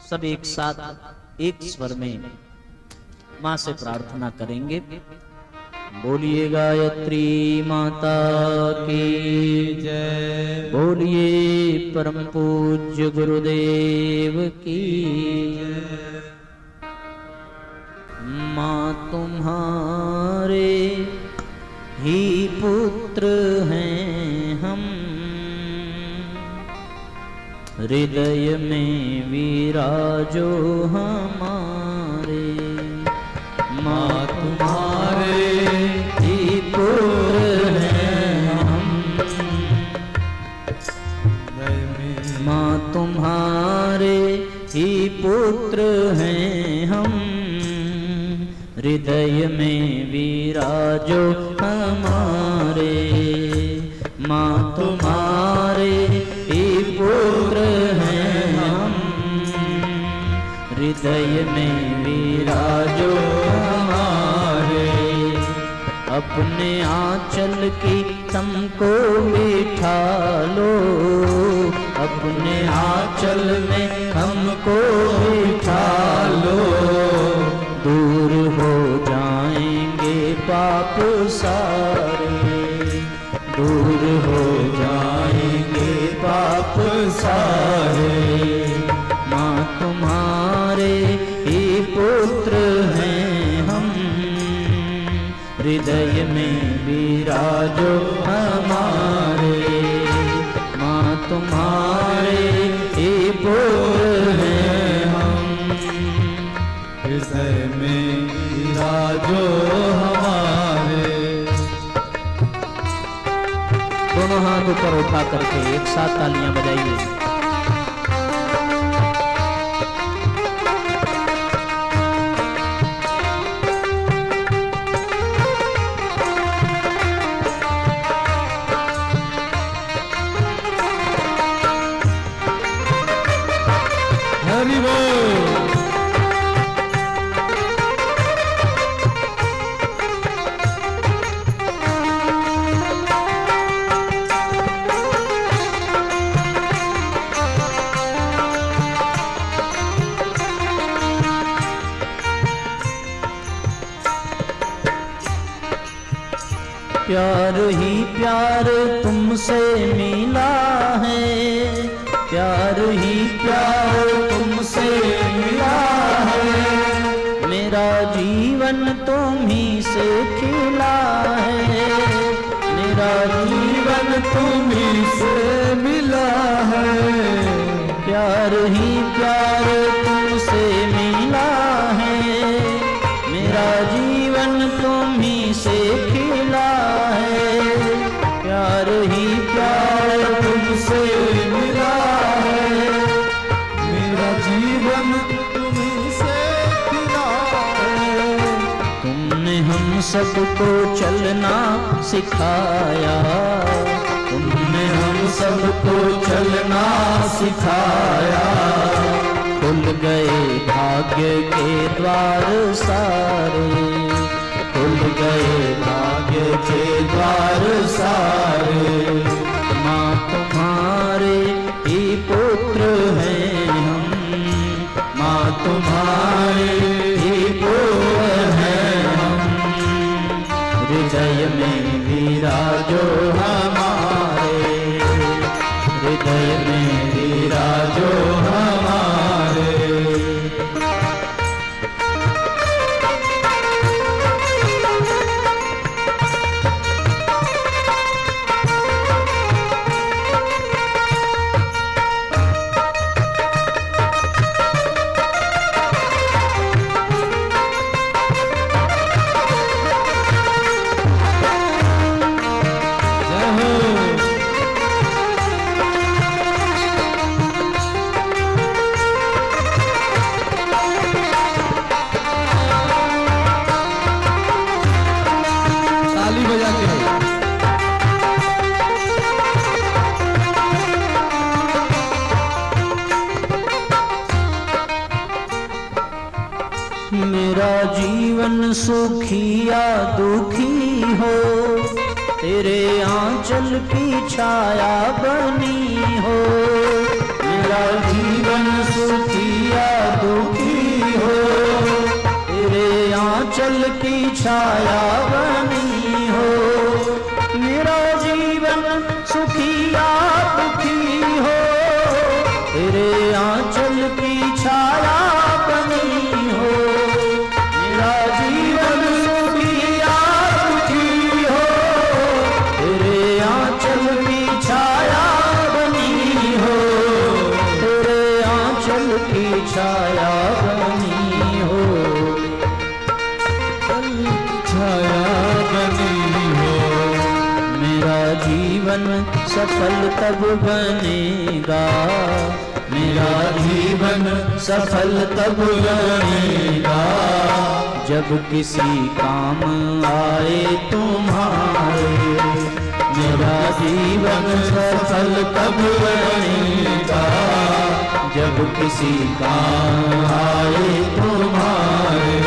सब एक साथ एक स्वर में माँ से प्रार्थना करेंगे। बोलिए गायत्री माता की जय, बोलिए परम पूज्य गुरुदेव की जय। माँ तुम्हारे ही पुत्र हैं हम, हृदय में विराजो हमारे। माँ तुम्हारे ही पुत्र हैं हम, माँ तुम्हारे ही पुत्र हैं हम, हृदय में विराजो हमारे। माँ तुम्हारे ही पुत्र हैं हम, हृदय में विराजो हमारे। अपने आंचल की तुमको बिठा लो, अपने आंचल में हमको बिठा लो। दूर हो जाएंगे पाप सारे, दूर हो जाएंगे पाप सारे। माँ तुम्हारे ही पुत्र हैं हम, हृदय में विराजो हमारे। माँ तुम्हारे ही पुत्र हैं हम, हृदय में विराजो हमारे। दोनों हाथ ऊपर उठा करके एक साथ तालियां बजाइए। हरि बोल। प्यार ही प्यार तुमसे मिला है, प्यार ही प्यार तुमसे मिला है। मेरा जीवन तुम्ही से खिला है, मेरा जीवन तुम्ही से मिला है। प्यार ही प्यार तुमसे मिला है, मेरा जीवन तुम्ही से खिला है। प्यार ही प्यार तुमसे मिला है, मेरा जीवन तुम्ही से खिला है। तुमने हम सबको चलना सिखाया, तुमने हम सबको चलना सिखाया। खुल गए भाग्य के द्वार सारे, खुल गए भाग्य के द्वार सारे। माँ तुम्हारे हृदय में विराजो हमारे, हृदय में विराजो हमारे। मेरा जीवन सुखी या दुखी हो, तेरे आंचल की छाया बनी हो। मेरा जीवन सुखी या दुखी हो, तेरे आंचल की छाया बनी हो। मेरा जीवन सुखी या दुखी हो, तेरे आंचल की छाया बनी हो। मेरा जीवन सुखी या दुखी हो, तेरे आंचल की छाया बनी हो। तेरे आंचल की छाया बनी हो, छाया बनी हो। मेरा जीवन सफल तब बनेगा, मेरा जीवन सफल तब बनेगा, जब किसी काम आए तुम्हारे। मेरा जीवन सफल तब बनेगा, जब किसी काम आए तुम्हारे।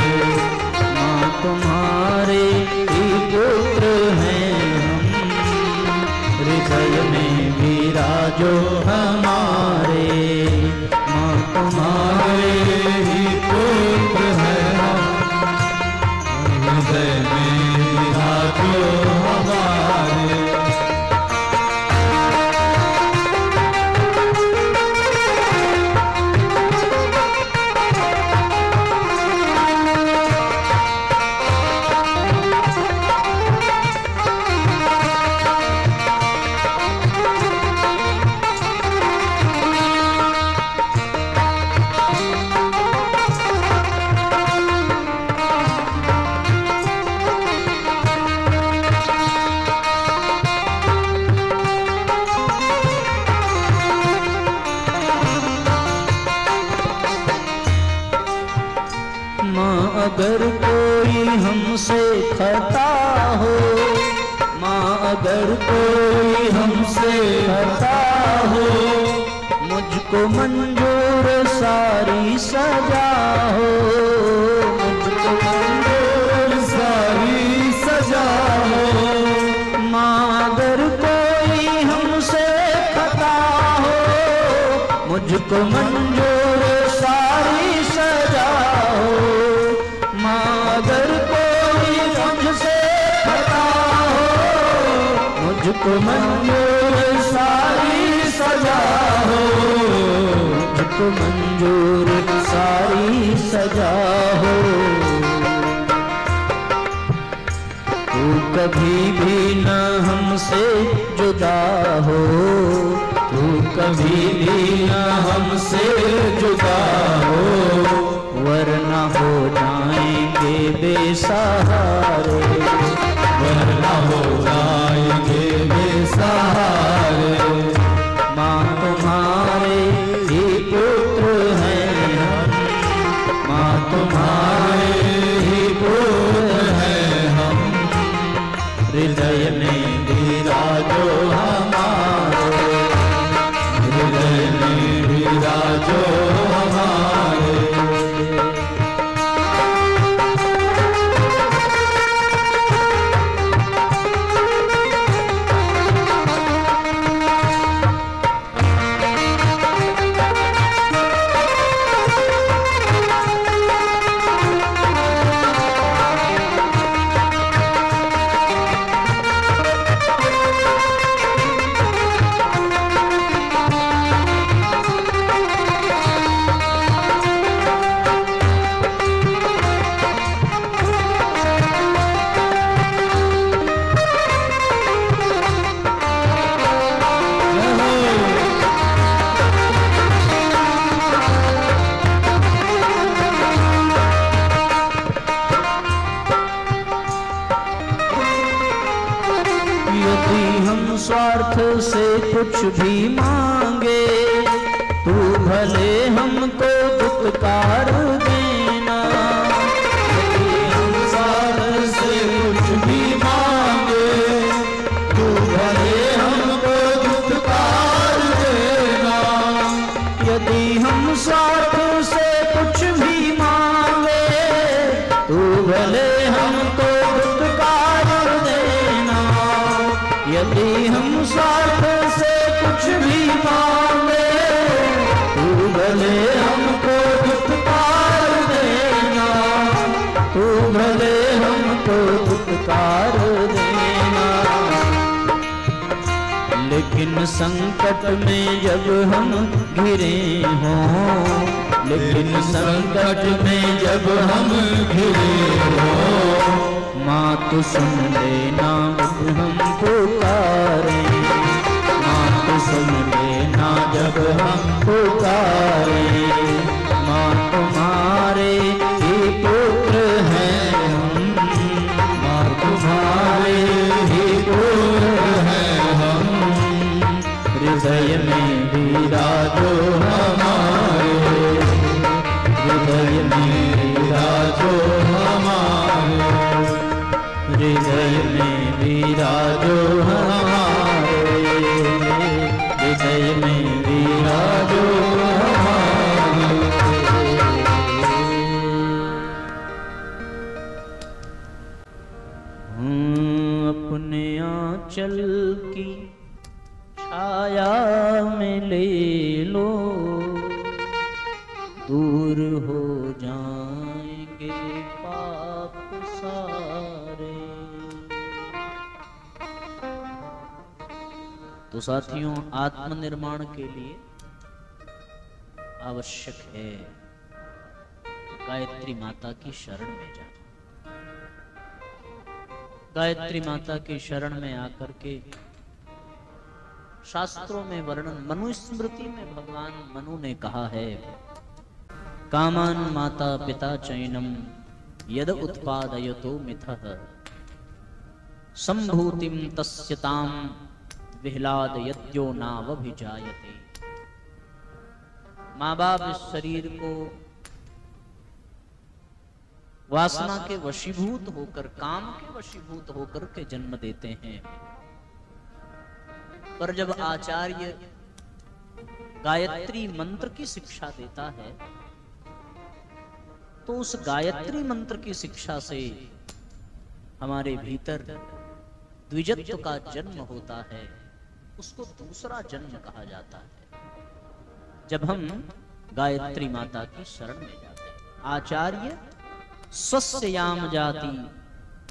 माँ तुम्हारे ही पुत्र हैं हम, हृदय में विराजो हमारे। माँ तुम्हारे ही पुत्र हैं हम, हृदय में विराजो हमारे। अगर कोई हमसे खता हो, माँ अगर कोई हमसे खता हो, मुझको मंजूर सारी सजा हो। मुझको मंजूर सारी सजा हो। माँ अगर कोई हमसे खता हो, मुझको मंजूर सारी सजा हो। अगर कोई मुझसे खता हो, मुझको मंजूर सारी सजा हो। मुझको मंजूर सारी सजा हो। तू कभी भी न हमसे जुदा हो, तू कभी भी न हमसे जुदा हो, वरना हो जाएंगे बेसहारे। वरना हो जाएंगे बेसहारे। माँ तुम्हारे ही पुत्र हैं हम, माँ तुम्हारे ही पुत्र हैं हम, हृदय में विराजो हमारे। हृदय में विराजो हमारे। स्वार्थ से कुछ भी मांगे, तू भले हमको दुत्कार देना।
यदि हम स्वार्थ से कुछ भी मांगे, तू भले हमको दुत्कार देना।
यदि हम स्वार्थ से कुछ भी मांगे, तू भले हमको दुत्कार देना। यदि हम स्वार्थ से कुछ भी मांगे, तू भले हमको दुत्कार देना। तू भले हमको दुत्कार देना। लेकिन संकट में जब हम घिरे हों, लेकिन संकट में जब हम घिरे हों, माँ तो सुन लेना जब हम पुकारें। माँ तो सुन लेना जब हम पुकारें। माँ तुम्हारे ही पुत्र हैं हम, माँ तुम्हारे ही पुत्र हैं हम। हृदय में विराजो हमारे, हृदय में विराजो हमारे, हृदय में विराजो हमारे, हृदय में विराजो हमारे। अपने आंचल की छाया में ले लो, दूर हो जाएंगे पाप सारे। तो साथियों, आत्मनिर्माण के लिए आवश्यक है गायत्री माता की शरण में जाना। गायत्री माता की शरण में आकर के शास्त्रों में वर्णन, मनुस्मृति में भगवान मनु ने कहा है, कामान माता पिता चैनम यद उत्पादयतो मिथः, संभूतिम तस्यताम विह्लादयत्यो नावभिजायते। माँ बाप इस शरीर को वासना के वशीभूत होकर, काम के वशीभूत होकर के जन्म देते हैं। पर जब आचार्य गायत्री मंत्र की शिक्षा देता है, तो उस गायत्री मंत्र की शिक्षा से हमारे भीतर द्विजत्व का जन्म होता है। उसको दूसरा जन्म कहा जाता है जब हम गायत्री माता की शरण में जाते हैं। आचार्य स्वस्याम जाति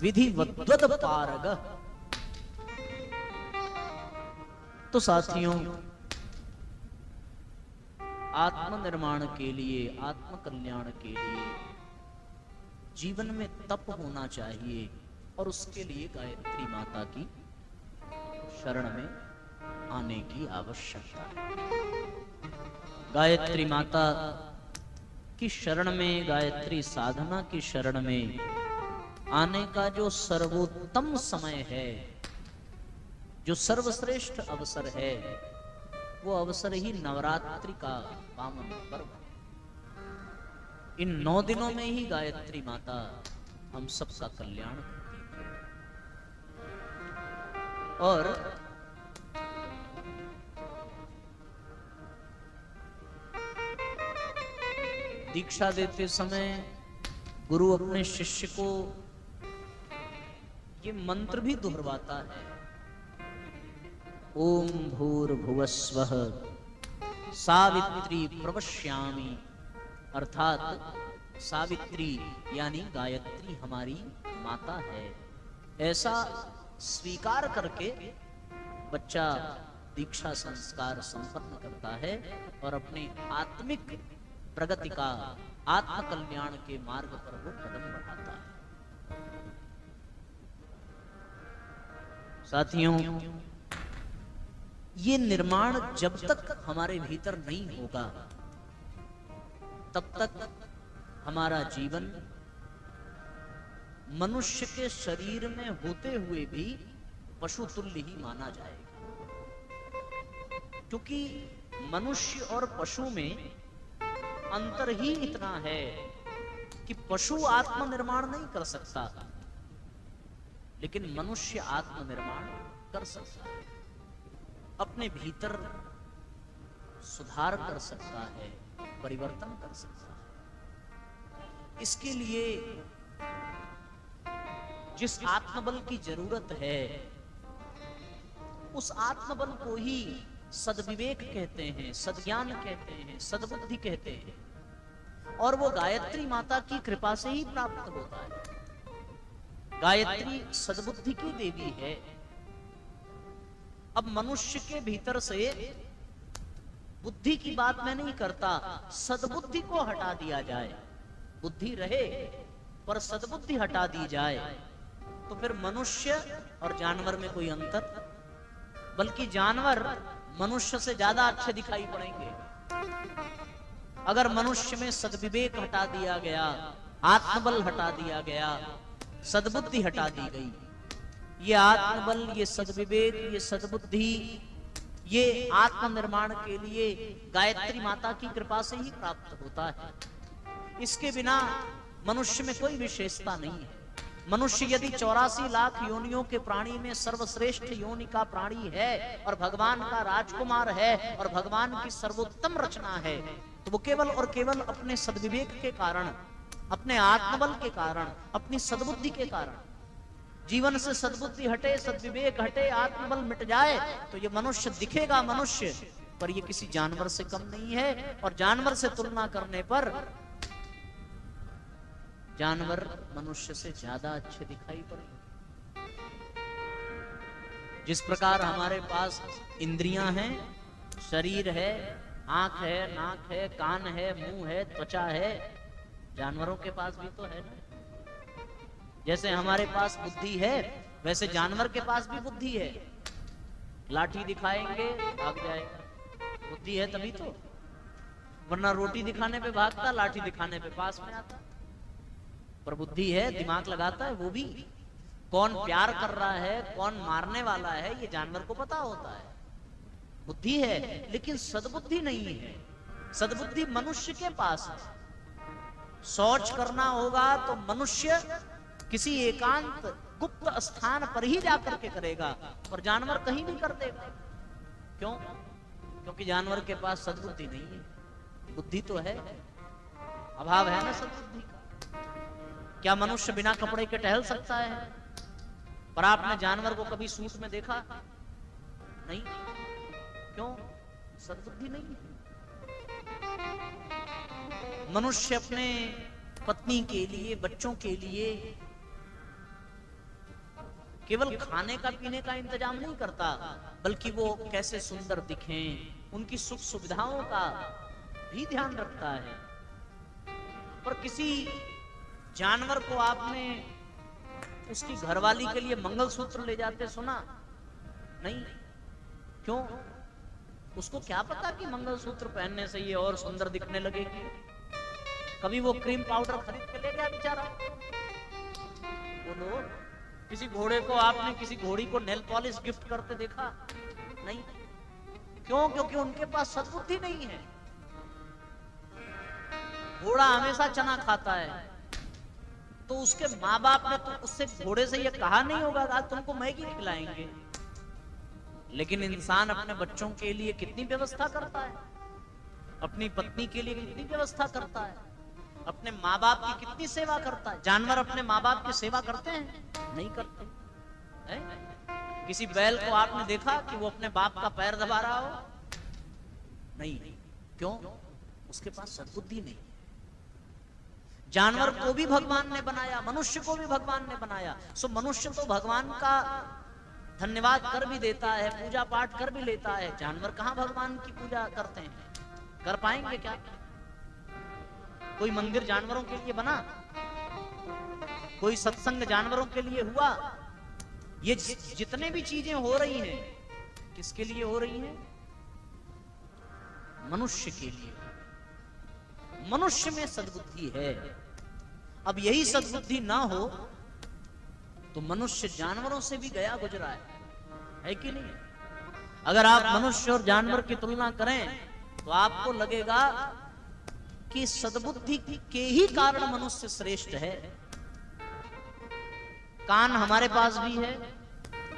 विधिवद्वद पारग। तो साथियों, आत्मनिर्माण के लिए, आत्म कल्याण के लिए जीवन में तप होना चाहिए, और उसके लिए गायत्री माता की शरण में आने की आवश्यकता है। गायत्री माता की शरण में, गायत्री साधना की शरण में आने का जो सर्वोत्तम समय है, जो सर्वश्रेष्ठ अवसर है, वो अवसर ही नवरात्रि का पावन पर्व है। इन 9 दिनों में ही गायत्री माता हम सबका कल्याण करती है। और दीक्षा देते समय गुरु अपने शिष्य को ये मंत्र भी दोहराता है, ओम भूर्भुवस्वः सावित्री प्रवश्यामि। अर्थात सावित्री यानी गायत्री हमारी माता है, ऐसा स्वीकार करके बच्चा दीक्षा संस्कार संपन्न करता है और अपने आत्मिक प्रगति का, आत्म कल्याण के मार्ग पर वो कदम बढ़ाता है। साथियों, ये निर्माण जब तक हमारे भीतर नहीं होगा, तब तक हमारा जीवन मनुष्य के शरीर में होते हुए भी पशु तुल्य ही माना जाएगा। क्योंकि मनुष्य और पशु में अंतर ही इतना है कि पशु आत्मनिर्माण नहीं कर सकता, लेकिन मनुष्य आत्मनिर्माण कर सकता है, अपने भीतर सुधार कर सकता है, परिवर्तन कर सकता है। इसके लिए जिस आत्मबल की जरूरत है, उस आत्मबल को ही सद्विवेक कहते हैं, सद्ज्ञान कहते हैं, सद्बुद्धि कहते हैं, और वो गायत्री माता की कृपा से ही प्राप्त होता है। गायत्री सद्बुद्धि की देवी है। अब मनुष्य के भीतर से बुद्धि की बात मैं नहीं करता, सद्बुद्धि को हटा दिया जाए, बुद्धि रहे पर सद्बुद्धि हटा दी जाए, तो फिर मनुष्य और जानवर में कोई अंतर, बल्कि जानवर मनुष्य से ज्यादा अच्छे दिखाई पड़ेंगे। अगर मनुष्य में सद्विवेक हटा दिया गया, आत्मबल हटा दिया गया, सद्बुद्धि हटा दी गई, ये आत्मबल, ये सद्विवेक, ये सद्बुद्धि, ये आत्मनिर्माण के लिए गायत्री माता की कृपा से ही प्राप्त होता है। इसके बिना मनुष्य में कोई विशेषता नहीं है। मनुष्य यदि 84 लाख योनियों के प्राणी में सर्वश्रेष्ठ योनि का प्राणी है और भगवान का राजकुमार है और भगवान की सर्वोत्तम रचना है, तो वो केवल और केवल अपने सद्विवेक के कारण, अपने आत्मबल के कारण, अपनी सद्बुद्धि के कारण, जीवन से सद्बुद्धि हटे, सद्विवेक हटे, आत्मबल मिट जाए, तो ये मनुष्य दिखेगा मनुष्य, पर ये किसी जानवर से कम नहीं है। और जानवर से तुलना करने पर जानवर मनुष्य से ज्यादा अच्छे दिखाई पड़ेंगे। जिस प्रकार हमारे पास इंद्रियां हैं, शरीर है, आंख है, नाक है, कान है, मुंह है, त्वचा है, जानवरों के पास भी तो है ना। जैसे हमारे पास बुद्धि है, वैसे जानवर के पास भी बुद्धि है। लाठी दिखाएंगे भाग जाएगा, बुद्धि है तभी तो, वरना रोटी दिखाने पे भागता, लाठी दिखाने पे पास में आता। पर बुद्धि है, दिमाग लगाता है। वो भी कौन प्यार कर रहा है, कौन मारने वाला है, ये जानवर को पता होता है। बुद्धि है, लेकिन सद्बुद्धि नहीं है। सद्बुद्धि मनुष्य के पास है। शौच करना होगा तो मनुष्य किसी एकांत गुप्त स्थान पर ही जाकर के करेगा, और जानवर कहीं भी कर देगा। क्यों? क्योंकि जानवर के पास सद्बुद्धि नहीं है। बुद्धि तो है, अभाव है ना सद्बुद्धि का। क्या मनुष्य बिना कपड़े के टहल सकता है? पर आपने जानवर को कभी सूट में देखा? नहीं। क्यों? सद्बुद्धि नहीं है। मनुष्य अपने पत्नी के लिए, बच्चों के लिए केवल खाने का, पीने का इंतजाम नहीं करता, बल्कि वो कैसे सुंदर दिखें, उनकी सुख सुविधाओं का भी ध्यान रखता है। पर किसी जानवर को आपने उसकी घरवाली के लिए मंगलसूत्र ले जाते सुना? नहीं। क्यों? उसको क्या पता कि मंगलसूत्र पहनने से ये और सुंदर दिखने लगेगी। कभी वो क्रीम पाउडर खरीद के ले गया बेचारा? बोलो, किसी घोड़े को आपने किसी घोड़ी को नेल पॉलिश गिफ्ट करते देखा? नहीं। क्यों? क्योंकि उनके पास सद्बुद्धि नहीं है। घोड़ा हमेशा चना खाता है, तो उसके माँ बाप ने तो उससे, घोड़े से ये कहा नहीं होगा आज तुमको मैगी खिलाएंगे। लेकिन इंसान अपने बच्चों के लिए कितनी व्यवस्था करता है, अपनी पत्नी के लिए कितनी व्यवस्था करता है, अपने माँ बाप की कितनी सेवा करता है। जानवर अपने माँ बाप की सेवा करते हैं? नहीं करते है? किसी बैल को आपने देखा कि वो अपने बाप का पैर दबा रहा हो? नहीं। क्यों? उसके पास सद्बुद्धि नहीं। जानवर को भी भगवान ने बनाया, मनुष्य को भी भगवान ने बनाया। सो मनुष्य तो भगवान का धन्यवाद कर भी देता है, पूजा पाठ कर भी लेता है। जानवर कहाँ भगवान की पूजा करते हैं? कर पाएंगे क्या? कोई मंदिर जानवरों के लिए बना? कोई सत्संग जानवरों के लिए हुआ? ये जितने भी चीजें हो रही हैं, किसके लिए हो रही हैं? मनुष्य के लिए। मनुष्य में सद्बुद्धि है। अब यही सद्बुद्धि ना हो तो मनुष्य जानवरों से भी गया गुजरा है कि नहीं? अगर आप मनुष्य और जानवर की तुलना करें तो आपको लगेगा कि सद्बुद्धि के ही कारण मनुष्य श्रेष्ठ है। कान हमारे पास भी है,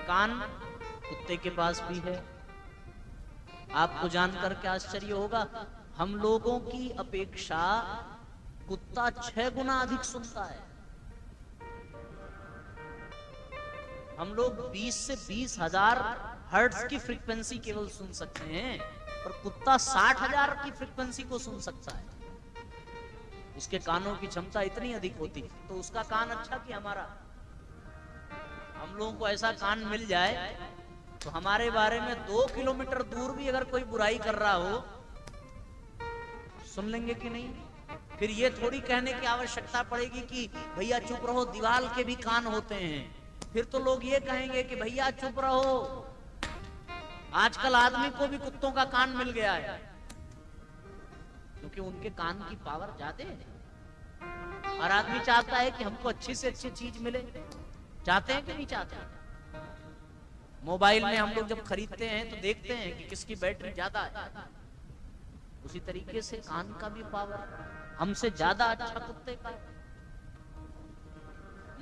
कान कुत्ते के पास भी है। आपको जानकर के आश्चर्य होगा, हम लोगों की अपेक्षा कुत्ता 6 गुना अधिक सुनता है। हम लोग 20 से 20,000 हर्ट्ज की फ्रीक्वेंसी केवल सुन सकते हैं, और कुत्ता 60,000 की फ्रीक्वेंसी को सुन सकता है। उसके कानों की क्षमता इतनी अधिक होती, तो उसका कान अच्छा कि हमारा। हम लोगों को ऐसा कान मिल जाए तो हमारे बारे में 2 किलोमीटर दूर भी अगर कोई बुराई कर रहा हो सुन लेंगे कि नहीं। फिर ये थोड़ी कहने की आवश्यकता पड़ेगी कि भैया चुप रहो, दीवाल के भी कान होते हैं। फिर तो लोग ये कहेंगे कि भैया चुप रहो। आजकल आदमी को भी कुत्तों का कान मिल गया है, क्योंकि उनके कान की पावर ज्यादा है। और आदमी चाहता है कि हमको अच्छी से अच्छी चीज मिले। चाहते हैं कि नहीं चाहते? मोबाइल में हम लोग जब खरीदते हैं तो देखते हैं कि किसकी बैटरी ज्यादा है। उसी तरीके से कान का भी पावर हमसे ज्यादा अच्छा कुत्ते का।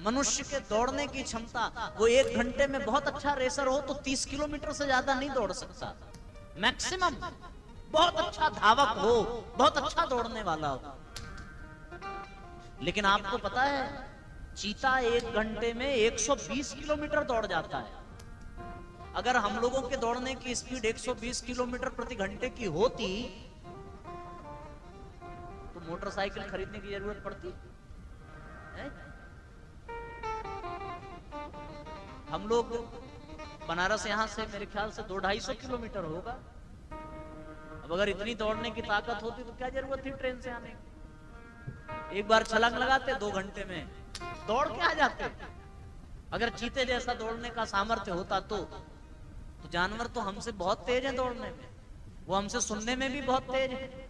मनुष्य के दौड़ने की क्षमता, वो 1 घंटे में बहुत अच्छा रेसर हो तो 30 किलोमीटर से ज्यादा नहीं दौड़ सकता मैक्सिमम। बहुत अच्छा धावक हो, बहुत अच्छा दौड़ने वाला हो। लेकिन आपको पता है चीता 1 घंटे में 120 किलोमीटर दौड़ जाता है। अगर हम लोगों के दौड़ने की स्पीड 120 किलोमीटर प्रति घंटे की होती तो मोटरसाइकिल खरीदने की जरूरत पड़ती है? हम लोग बनारस यहां से मेरे ख्याल से 200-250 किलोमीटर होगा। अब अगर इतनी दौड़ने की ताकत होती तो क्या जरूरत थी ट्रेन से आने की? एक बार छलांग लगाते 2 घंटे में दौड़ के आ जाते। अगर चीते जैसा दौड़ने का सामर्थ्य होता तो जानवर तो हमसे बहुत तेज है दौड़ने में, वो हमसे सुनने में भी बहुत तेज है।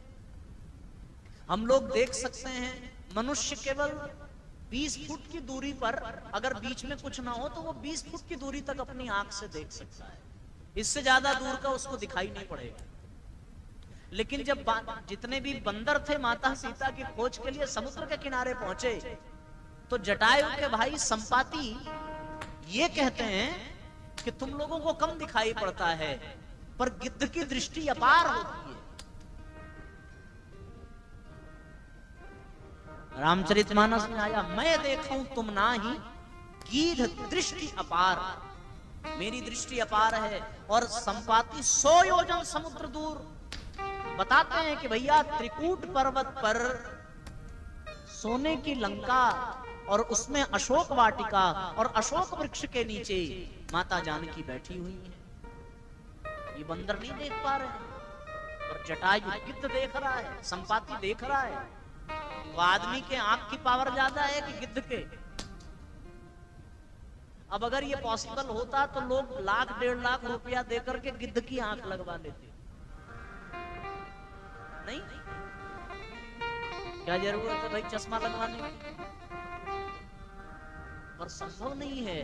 हम लोग देख सकते हैं मनुष्य केवल 20 फुट की दूरी पर, अगर बीच में कुछ ना हो तो वो 20 फुट की दूरी तक अपनी आंख से देख सकता है। इससे ज्यादा दूर का उसको दिखाई नहीं पड़ेगा। लेकिन जब जितने भी बंदर थे माता सीता की खोज के लिए समुद्र के किनारे पहुंचे तो जटायु के भाई संपाति ये कहते हैं कि तुम लोगों को कम दिखाई पड़ता है, पर गिद्ध की दृष्टि अपार होती है। रामचरितमानस में आया, मैं देखूं तुम ना ही, गिद्ध दृष्टि अपार, मेरी दृष्टि अपार है। और संपाति 100 योजन समुद्र दूर बताते हैं कि भैया त्रिकूट पर्वत पर सोने की लंका और उसमें अशोक वाटिका और अशोक वृक्ष के नीचे माता जानकी बैठी हुई है। ये बंदर नहीं देख पा रहे हैं, पर जटायु गिद्ध देख रहा है, संपाति देख रहा है। तो आदमी के आंख की पावर ज्यादा है कि गिद्ध के? अब अगर ये पॉसिबल होता तो लोग 1,00,000-1.5 लाख रुपया देकर के गिद्ध की आंख लगवा लेते। नहीं, क्या जरूरत है भाई चश्मा लगवाने की? पर संभव नहीं है।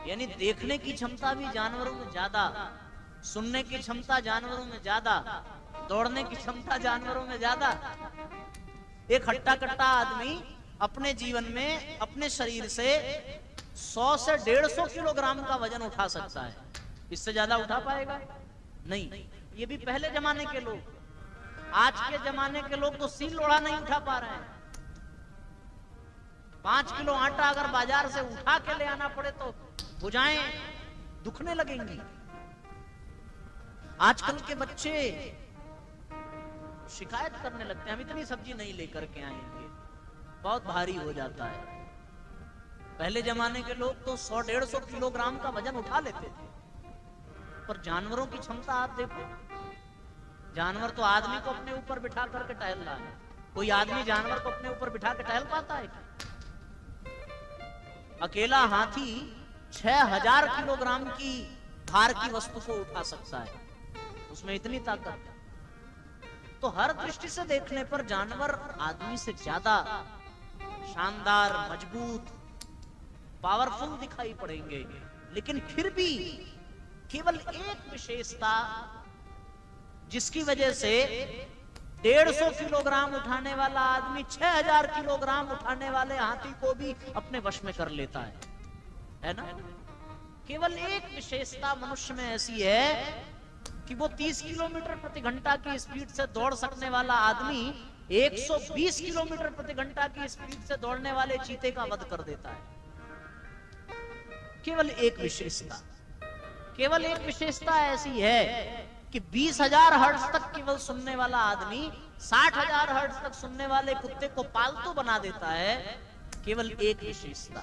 यानी देखने की क्षमता भी जानवरों में ज्यादा, सुनने की क्षमता जानवरों में ज्यादा, दौड़ने की क्षमता जानवरों में ज्यादा। एक हट्टा कट्टा आदमी अपने जीवन में अपने शरीर से 100 से 150 किलोग्राम का वजन उठा सकता है। इससे ज्यादा उठा पाएगा? नहीं। ये भी पहले जमाने के लोग। आज के जमाने के लोग तो सील लोढ़ा नहीं उठा पा रहे हैं। 5 किलो आटा अगर बाजार से उठा के ले आना पड़े तो भुजाएं दुखने लगेंगी। आजकल के बच्चे शिकायत करने लगते हैं, हम इतनी सब्जी नहीं लेकर के आएंगे, बहुत भारी हो जाता है। पहले जमाने के लोग तो 100-150 किलोग्राम का वजन उठा लेते थे। पर जानवरों की क्षमता आप देखो, जानवर तो आदमी को अपने ऊपर बिठा करके टहल रहा है। कोई आदमी जानवर को अपने ऊपर बिठा के टहल पाता है क्या? अकेला हाथी 6000 किलोग्राम की भार की वस्तु को उठा सकता है, उसमें इतनी ताकत है। तो हर दृष्टि से देखने पर जानवर आदमी से ज्यादा शानदार, मजबूत, पावरफुल दिखाई पड़ेंगे। लेकिन फिर भी केवल एक विशेषता जिसकी वजह से 150 किलोग्राम उठाने वाला आदमी 6000 किलोग्राम उठाने वाले हाथी को भी अपने वश में कर लेता है ना। केवल एक विशेषता मनुष्य में ऐसी है कि वो 30 किलोमीटर प्रति घंटा की स्पीड से दौड़ सकने वाला आदमी 120 किलोमीटर प्रति घंटा की स्पीड से दौड़ने वाले चीते का वध कर देता है। केवल एक विशेषता, केवल एक विशेषता ऐसी है कि 20,000 हर्ट्ज तक केवल सुनने वाला आदमी 60,000 हर्ट्ज तक सुनने वाले कुत्ते को पालतू बना देता है। केवल एक विशेषता,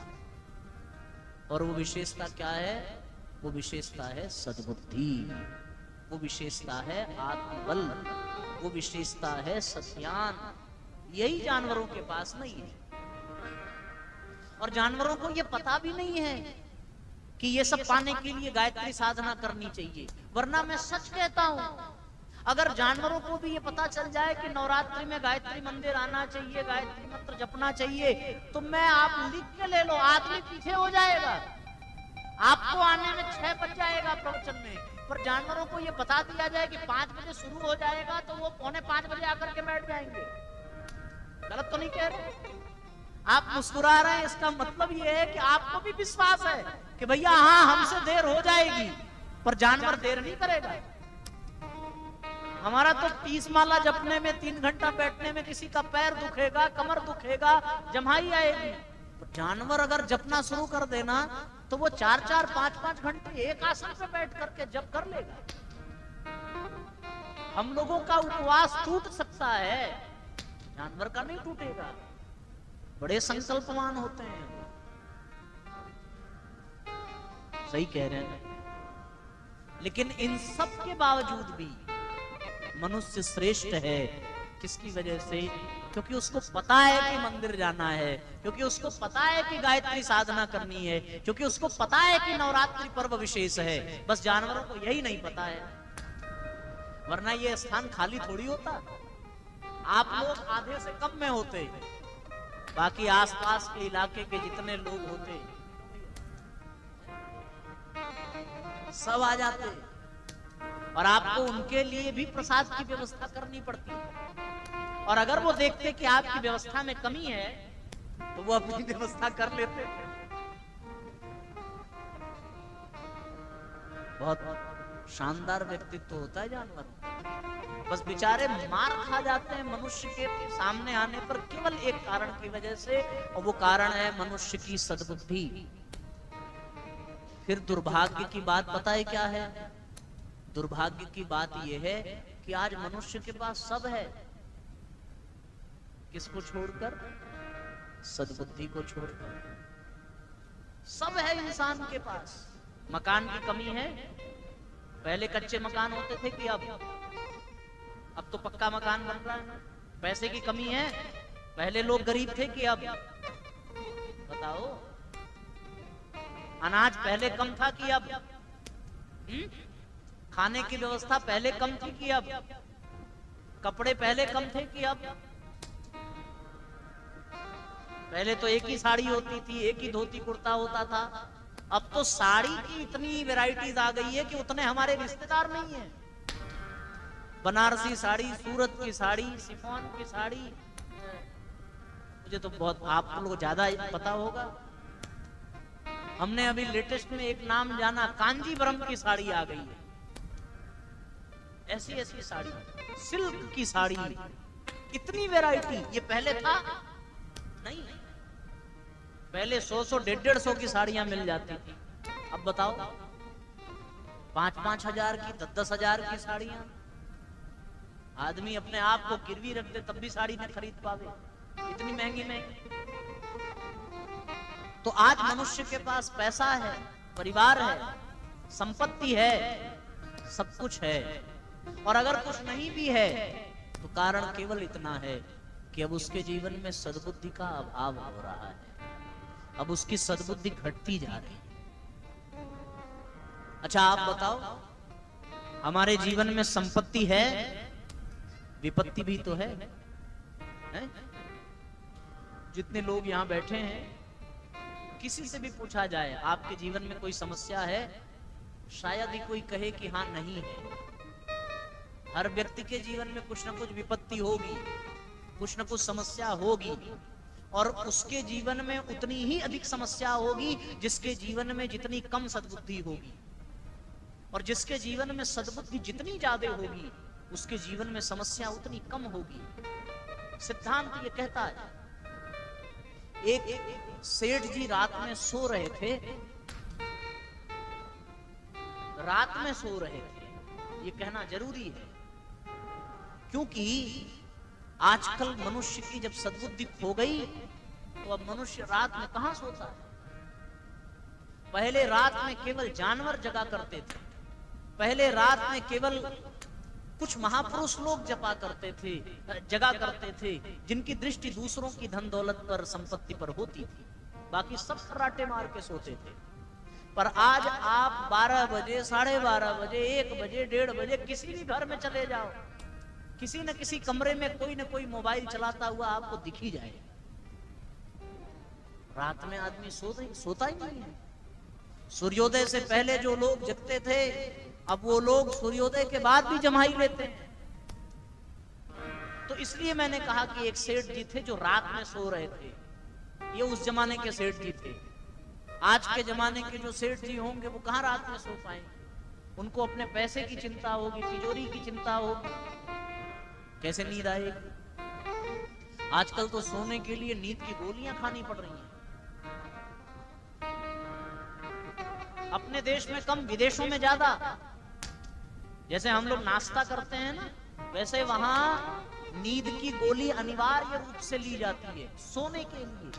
और वो विशेषता क्या है? वो विशेषता है सद्बुद्धि, वो विशेषता है आत्मबल, वो विशेषता है सत्यान। यही जानवरों के पास नहीं है, और जानवरों को ये पता भी नहीं है कि ये सब पाने के लिए गायत्री साधना करनी चाहिए। वरना मैं सच कहता हूं, अगर जानवरों को भी ये पता चल जाए कि नवरात्रि में गायत्री मंदिर आना चाहिए, गायत्री मंत्र जपना चाहिए, तो मैं आप लिख के ले लो, आदमी पीछे हो जाएगा, आपको आने में 6 बज जाएगा प्रवचन में। पर जानवरों को ये बता दिया जाए कि 5 बजे शुरू हो जाएगा, तो वो 4:45 बजे आकर के बैठ जाएंगे। गलत तो नहीं कह रहे? आप मुस्कुरा रहे हैं, इसका मतलब ये है कि आपको भी विश्वास है कि भैया हाँ हमसे देर हो जाएगी, पर जानवर देर नहीं करेगा। हमारा तो 30 माला जपने में 3 घंटा बैठने में किसी का पैर दुखेगा, कमर दुखेगा, जम्हाई आएगी। तो जानवर अगर जपना शुरू कर देना तो वो 4-4, 5-5 घंटे एक आसन पे बैठ करके जप कर लेगा। हम लोगों का उपवास टूट सकता है, जानवर का नहीं टूटेगा। बड़े संकल्पवान होते हैं। सही कह रहे हैं। लेकिन इन सब के बावजूद भी मनुष्य श्रेष्ठ है। किसकी वजह से? क्योंकि उसको पता है कि मंदिर जाना है, क्योंकि उसको पता है कि गायत्री साधना करनी है, क्योंकि उसको पता है कि नवरात्रि पर्व विशेष है। बस जानवरों को यही नहीं पता है, वरना ये स्थान खाली थोड़ी होता। आप लोग आधे से कम में होते, बाकी आसपास के इलाके के जितने लोग होते सब आ जाते, और आपको उनके लिए भी प्रसाद की व्यवस्था करनी पड़ती है। और अगर वो देखते कि आपकी व्यवस्था में कमी है तो वो अपनी व्यवस्था कर लेते। बहुत शानदार व्यक्तित्व होता है जानवर। बस बेचारे मार खा जाते हैं मनुष्य के सामने आने पर, केवल एक कारण की वजह से, और वो कारण है मनुष्य की सद्बुद्धि। फिर दुर्भाग्य की बात पता है क्या है? दुर्भाग्य की बात यह है कि आज मनुष्य के पास सब है, किसको छोड़कर? सद्बुद्धि को छोड़कर। सब है इंसान के पास। मकान की कमी है, पहले कच्चे मकान होते थे कि अब तो पक्का मकान बन रहा है। पैसे की कमी है, पहले लोग गरीब थे कि अब? बताओ। अनाज पहले कम था कि अब? खाने की व्यवस्था पहले कम थी कि अब? कपड़े पहले कम थे कि अब? पहले तो एक ही साड़ी होती थी, एक ही धोती कुर्ता होता था। अब तो साड़ी की इतनी वैरायटीज आ गई है कि उतने हमारे रिश्तेदार नहीं है। बनारसी साड़ी, सूरत की साड़ी, शिफॉन की साड़ी, मुझे तो बहुत, आप लोग ज्यादा पता होगा। हमने अभी लेटेस्ट में एक नाम जाना, कांजीवरम की साड़ी आ गई है। ऐसी ऐसी साड़ी, सिल्क की साड़ी, इतनी वैरायटी। ये पहले था नहीं। पहले 100-100, 150-150 की साड़ियां मिल जाती थी। अब बताओ 5-5 हजार की, 10-10 हजार की साड़ियां। आदमी अपने आप को गिरवी रख दे तब भी साड़ी न खरीद पावे, इतनी महंगी महंगी। तो आज मनुष्य के पास पैसा है, परिवार है, संपत्ति है, सब कुछ है। और अगर कुछ नहीं भी है तो कारण केवल इतना है कि अब उसके जीवन में सद्बुद्धि का अभाव हो रहा है। अब उसकी सद्बुद्धि घटती जा रही है। अच्छा आप बताओ, हमारे जीवन में संपत्ति है, विपत्ति भी तो है? जितने लोग यहां बैठे हैं, किसी से भी पूछा जाए आपके जीवन में कोई समस्या है, शायद ही कोई कहे कि हाँ नहीं है। हर व्यक्ति के जीवन में कुछ ना कुछ विपत्ति होगी, कुछ ना कुछ समस्या होगी, और उसके जीवन में उतनी ही अधिक समस्या होगी जिसके जीवन में जितनी कम सद्बुद्धि होगी, और जिसके जीवन में सद्बुद्धि जितनी ज्यादा होगी उसके जीवन में समस्या उतनी कम होगी। सिद्धांत ये कहता है। एक सेठ जी रात में सो रहे थे, रात में सो रहे थे, ये कहना जरूरी है, क्योंकि आजकल मनुष्य की जब सद्बुद्धि खो गई तो अब मनुष्य रात में कहां सोता है। पहले रात में केवल जानवर जगा करते थे, पहले रात में केवल कुछ महापुरुष लोग जपा करते थे, जगा करते थे, जिनकी दृष्टि दूसरों की धन दौलत पर, संपत्ति पर होती थी, बाकी सब खर्राटे मार के सोते थे। पर आज आप 12 बजे, 12:30 बजे, 1 बजे, 1:30 बजे किसी भी घर में चले जाओ, किसी न किसी कमरे में कोई न कोई मोबाइल चलाता हुआ आपको दिख ही जाए। रात में आदमी सोता ही नहीं है। सूर्योदय से पहले जो लोग जगते थे, अब वो लोग सूर्योदय के बाद भी जमाई लेते हैं। तो इसलिए मैंने कहा कि एक सेठ जी थे जो रात में सो रहे थे। ये उस जमाने के सेठ जी थे। आज के जमाने के जो सेठ जी होंगे वो कहां रात में सो पाएंगे। उनको अपने पैसे की चिंता होगी, तिजोरी की चिंता होगी, कैसे नींद आएगी। आजकल तो सोने के लिए नींद की गोलियां खानी पड़ रही हैं। अपने देश में कम, विदेशों में ज्यादा। जैसे हम लोग नाश्ता करते हैं ना, वैसे वहां नींद की गोली अनिवार्य रूप से ली जाती है सोने के लिए।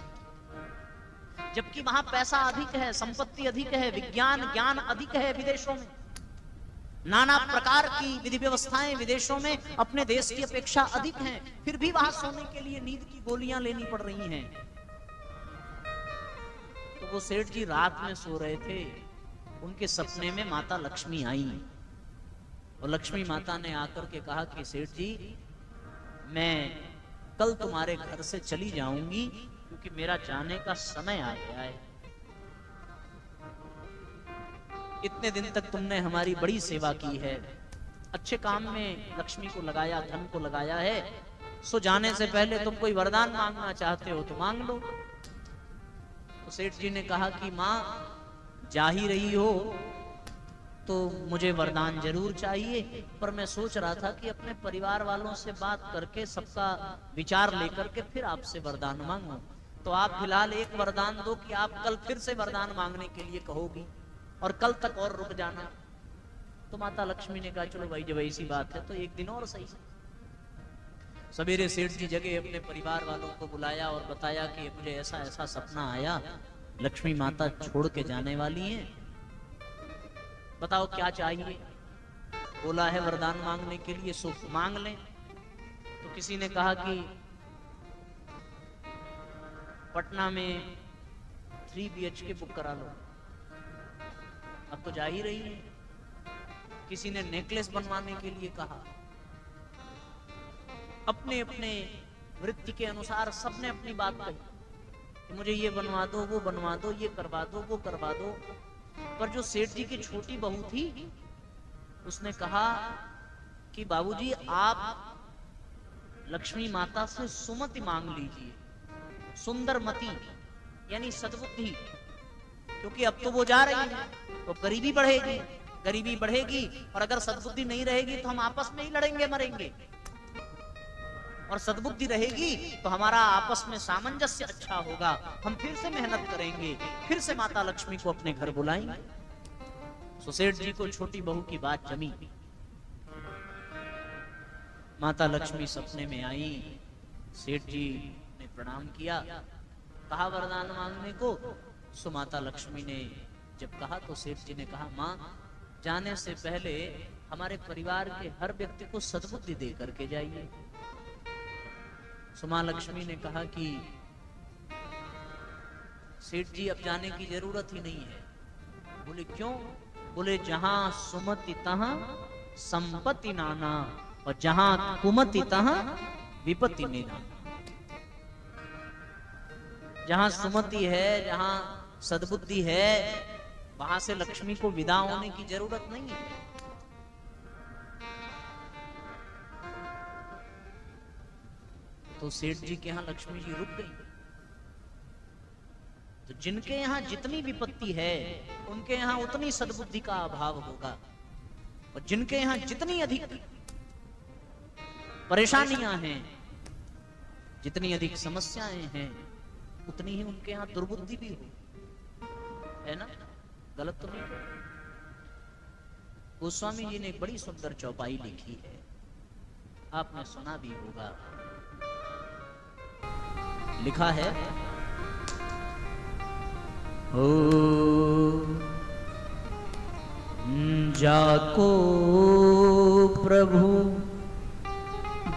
जबकि वहां पैसा अधिक है, संपत्ति अधिक है, विज्ञान ज्ञान अधिक है विदेशों में। नाना प्रकार की विधि व्यवस्थाएं विदेशों में अपने देश की अपेक्षा अधिक हैं, फिर भी वहां सोने के लिए नींद की गोलियां लेनी पड़ रही हैं। तो वो सेठ जी रात में सो रहे थे, उनके सपने में माता लक्ष्मी आई, और लक्ष्मी माता ने आकर के कहा कि सेठ जी, मैं कल तुम्हारे घर से चली जाऊंगी क्योंकि मेरा जाने का समय आ गया है। इतने दिन तक तुमने हमारी बड़ी सेवा की है, अच्छे काम में लक्ष्मी को लगाया, धन को लगाया है, सो जाने से पहले तुम कोई वरदान मांगना चाहते हो तो मांग लो। तो सेठ जी ने कहा कि माँ, जा ही रही हो तो मुझे वरदान जरूर चाहिए, पर मैं सोच रहा था कि अपने परिवार वालों से बात करके, सबका विचार लेकर के फिर आपसे वरदान मांगूं। तो आप फिलहाल एक वरदान दो कि आप कल फिर से वरदान मांगने के लिए कहोगी, और कल तक और रुक जाना। तो माता लक्ष्मी ने कहा चलो भाई, जब ऐसी बात है तो एक दिन और सही। सवेरे सेठ जी जगह, अपने परिवार वालों को बुलाया और बताया कि मुझे ऐसा ऐसा सपना आया, लक्ष्मी माता छोड़ के जाने वाली हैं, बताओ क्या चाहिए। बोला है वरदान मांगने के लिए, सो मांग लें। तो किसी ने कहा कि पटना में 3 BHK बुक करा लो, अब तो जा ही रही है। किसी ने नेकलेस बनवाने के लिए कहा। अपने अपने वृत्ति के अनुसार सबने अपनी बात कही कि मुझे ये बनवा दो, वो बनवा दो, ये करवा दो, वो करवा दो। पर जो सेठ जी की छोटी बहू थी, उसने कहा कि बाबूजी, आप लक्ष्मी माता से सुमति मांग लीजिए, सुंदरमति यानी सद्बुद्धि, क्योंकि अब तो वो जा रही है तो गरीबी बढ़ेगी, गरीबी बढ़ेगी, और अगर सद्बुद्धि नहीं रहेगी तो हम आपस में ही लड़ेंगे मरेंगे, और सद्बुद्धि रहेगी तो हमारा आपस में सामंजस्य अच्छा होगा, हम फिर से मेहनत करेंगे, फिर से माता लक्ष्मी को अपने घर बुलाएंगे। सो सेठ जी को छोटी बहू की बात जमी। माता लक्ष्मी सपने में आई, सेठ जी ने प्रणाम किया, कहा वरदान मांगने को। सो माता लक्ष्मी ने जब कहा तो सेठ जी ने कहा, माँ, जाने से पहले हमारे परिवार के हर व्यक्ति को सद्बुद्धि दे करके जाइए। सुमा लक्ष्मी ने कहा कि सेठ जी, अब जाने की जरूरत ही नहीं है। बोले क्यों? बोले जहां सुमति तहां संपत्ति नाना, और जहां कुमति तहां विपत्ति मेरा। जहां सुमति है, जहां सद्बुद्धि है, वहां से लक्ष्मी को विदा होने की जरूरत नहीं है। तो सेठ जी के यहां लक्ष्मी जी रुक गई। तो जिनके यहां जितनी विपत्ति है उनके यहां उतनी सद्बुद्धि का अभाव होगा, और जिनके यहां जितनी अधिक परेशानियां हैं, जितनी अधिक समस्याएं हैं, उतनी ही उनके यहां दुर्बुद्धि भी हो, है ना? गलत तो नहीं? गोस्वामी जी ने एक बड़ी सुंदर चौपाई लिखी है, आपने सुना भी होगा। लिखा है, ओ जाको प्रभु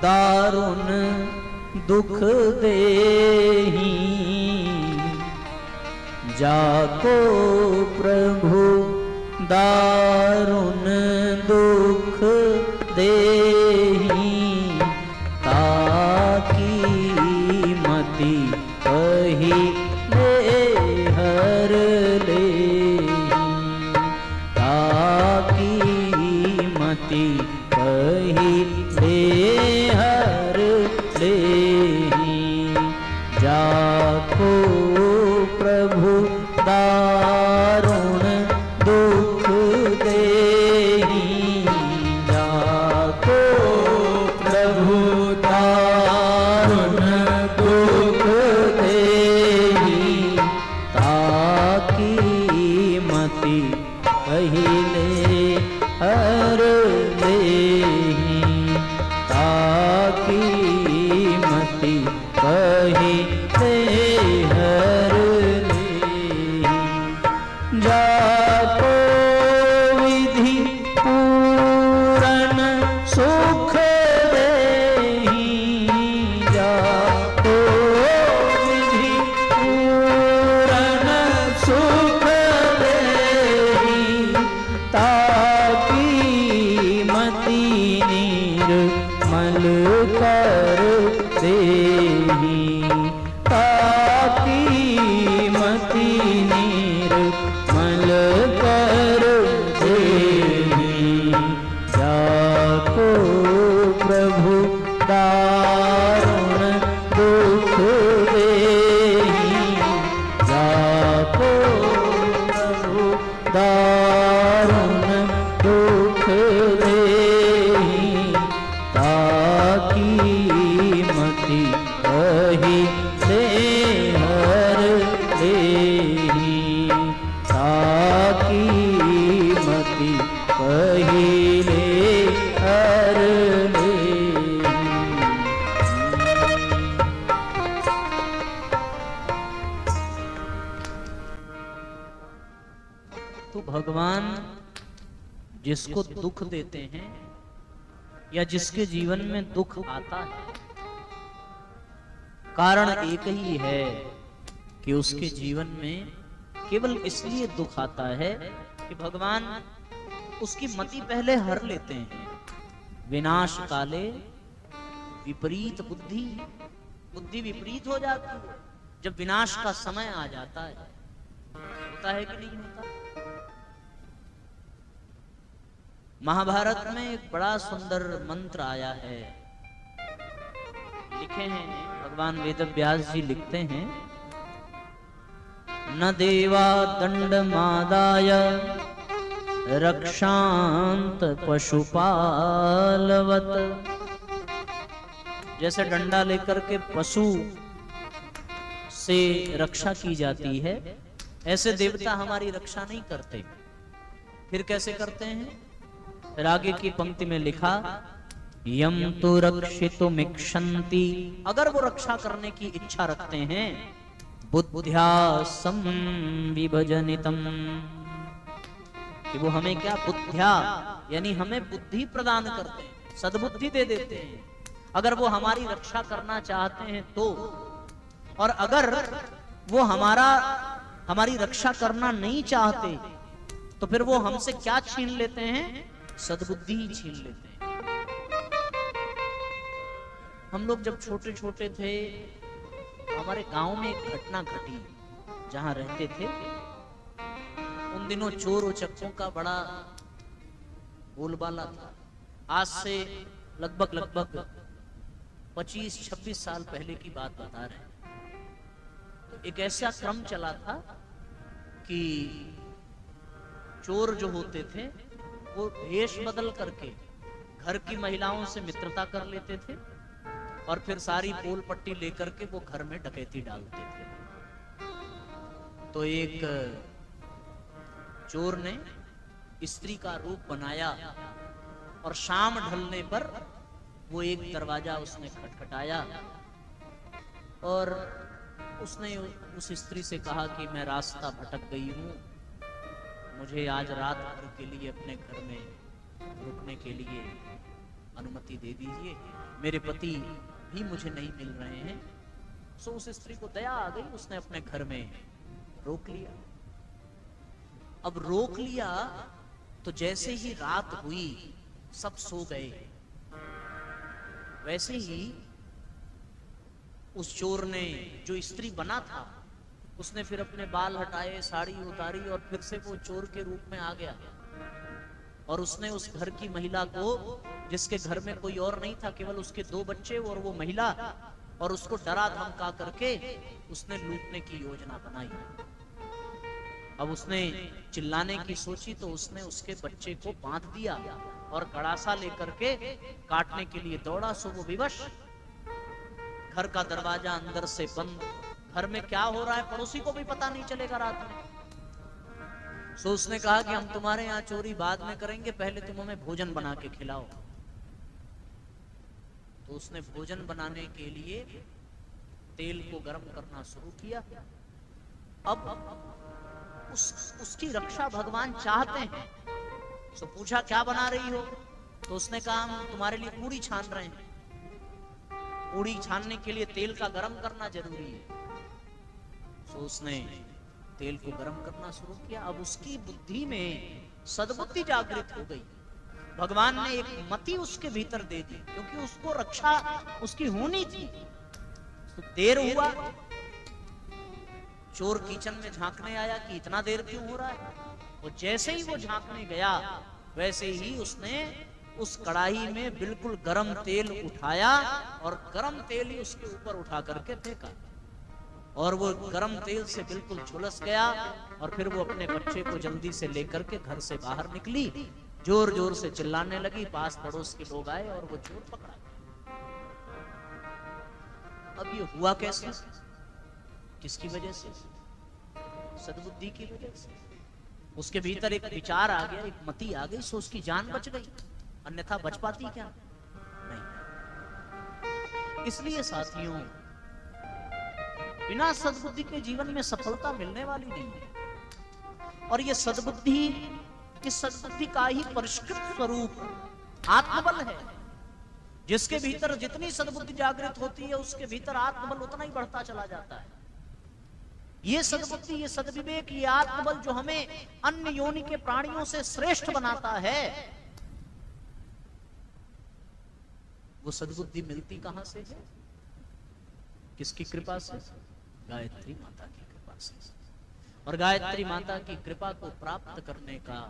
दारुण दुख देही, जाको प्रभु दारुण दुख देही, ताकी मति कही ले हर लेही, ताकी मति कही ले हर लेही, जाको प्रभु दारुण दुख देही, जाको प्रभु दारुण दुख देही, ताकी मति कहिले हर लेही, ताकी मति कहिले हर लेही, जाको विधि पूरन सुख देही, जाको विधि पूरन सुख देही, ताकी मति निर्मल कर देही, ताकी मति निर्मल कर देही, जाको प्रभु दारुण दुख देही, जाको प्रभु दारुण दुख देही, ताकी मति कही ले हर लेही, ताकी मति कही ले हर लेही। तो भगवान जिसको दुख देते हैं या जिसके जीवन में दुख आता है, कारण एक ही है कि उसके जीवन में केवल इसलिए दुख आता है कि भगवान उसकी मति पहले हर लेते हैं। विनाश काले विपरीत बुद्धि, बुद्धि विपरीत हो जाती है जब विनाश का समय आ जाता है। होता है कि नहीं होता? महाभारत में एक बड़ा सुंदर मंत्र आया है, लिखे हैं भगवान वेदव्यास जी लिखते हैं, न देवा दंड मादाय रक्षांत पशुपालवत। जैसे डंडा लेकर के पशु से रक्षा की जाती है, ऐसे देवता हमारी रक्षा नहीं करते। फिर कैसे करते हैं? फिर आगे की पंक्ति में लिखा, यम तो रक्षितुमिच्छन्ति, अगर वो रक्षा करने की इच्छा रखते हैं, बुद्ध्या संविभजनितम, कि वो हमें क्या बुद्ध्या यानी हमें बुद्धि प्रदान करते हैं, सद्बुद्धि दे देते हैं अगर वो हमारी रक्षा करना चाहते हैं तो। और अगर वो हमारी रक्षा करना नहीं चाहते तो फिर वो हमसे क्या छीन लेते हैं? सद्बुद्धि ही छीन लेते हैं। हम लोग जब छोटे छोटे थे, हमारे गांव में एक घटना घटी। जहां रहते थे उन दिनों चोर उचक्कों का बड़ा बोलबाला था। आज से लगभग 25-26 साल पहले की बात बता रहे हैं। तो एक ऐसा क्रम चला था कि चोर जो होते थे वो भेष बदल करके घर की महिलाओं से मित्रता कर लेते थे और फिर सारी पोल पट्टी लेकर के वो घर में डकैती डालते थे। तो एक चोर ने स्त्री का रूप बनाया और शाम ढलने पर वो एक दरवाजा उसने खटखटाया और उसने उस स्त्री से कहा कि मैं रास्ता भटक गई हूँ, मुझे आज रात भर के लिए अपने घर में रुकने के लिए अनुमति दे दीजिए, मेरे पति भी मुझे नहीं मिल रहे हैं। सो उस स्त्री को दया आ गई, उसने अपने घर में रोक लिया। अब रोक लिया तो जैसे ही रात हुई सब सो गए, वैसे ही उस चोर ने जो स्त्री बना था उसने फिर अपने बाल हटाए, साड़ी उतारी और फिर से वो चोर के रूप में आ गया और उसने उस घर की महिला को, जिसके घर में कोई और नहीं था, केवल उसके 2 बच्चे और वो महिला, और उसको डरा धमका करके उसने लूटने की योजना बनाई। अब उसने चिल्लाने की सोची तो उसने उसके बच्चे को बांध दिया और कड़ासा लेकर के काटने के लिए दौड़ा। सो वो विवश, घर का दरवाजा अंदर से बंद, घर में क्या हो रहा है पड़ोसी को भी पता नहीं चलेगा रात में। सो उसने कहा कि हम तुम्हारे यहाँ चोरी बाद में करेंगे, पहले तुम हमें भोजन बना के खिलाओ। तो उसने भोजन बनाने के लिए तेल को गर्म करना शुरू किया। अब उसकी रक्षा भगवान चाहते हैं। तो पूछा क्या बना रही हो? तो उसने कहा हम तुम्हारे लिए पूड़ी छान रहे हैं, पूड़ी छानने के लिए तेल का गर्म करना जरूरी है। तो उसने तेल को गर्म करना शुरू किया। अब उसकी बुद्धि में सद्बुद्धि जागृत हो गई। भगवान ने एक मति उसके भीतर दे दी, क्योंकि उसको रक्षा उसकी होनी थी। तो देर हुआ, चोर किचन में झांकने आया कि इतना देर क्यों हो रहा है। और जैसे ही वो झांकने गया वैसे ही उसने उस कढ़ाई में बिल्कुल गरम तेल उठाया और गरम तेल ही उसके ऊपर उठा करके फेंका और वो गरम तेल से बिल्कुल झुलस गया। और फिर वो अपने बच्चे को जल्दी से लेकर के घर से बाहर निकली, जोर जोर से चिल्लाने लगी। पास पड़ोस के लोग आए और वो चोर पकड़ा। अब ये हुआ कैसे? किसकी वजह से? सद्बुद्धि की वजह से। उसके भीतर एक विचार आ गया, एक मति आ गई, सो उसकी जान बच गई, अन्यथा बच पाती क्या? नहीं। इसलिए साथियों, बिना सद्बुद्धि के जीवन में सफलता मिलने वाली नहीं है। और ये सद्बुद्धि, इस सद्बुद्धि का ही परिष्कृत स्वरूप आत्मबल है। जिसके भीतर जितनी सद्बुद्धि जागृत होती है उसके भीतर आत्मबल उतना ही बढ़ता चला जाता है। ये सद्बुद्धि, ये सद्विवेक, ये आत्मबल जो हमें अन्य योनि के प्राणियों से श्रेष्ठ बनाता है, वो सद्बुद्धि मिलती कहां से है? किसकी कृपा से? गायत्री माता की कृपा से। और गायत्री माता की कृपा को प्राप्त करने का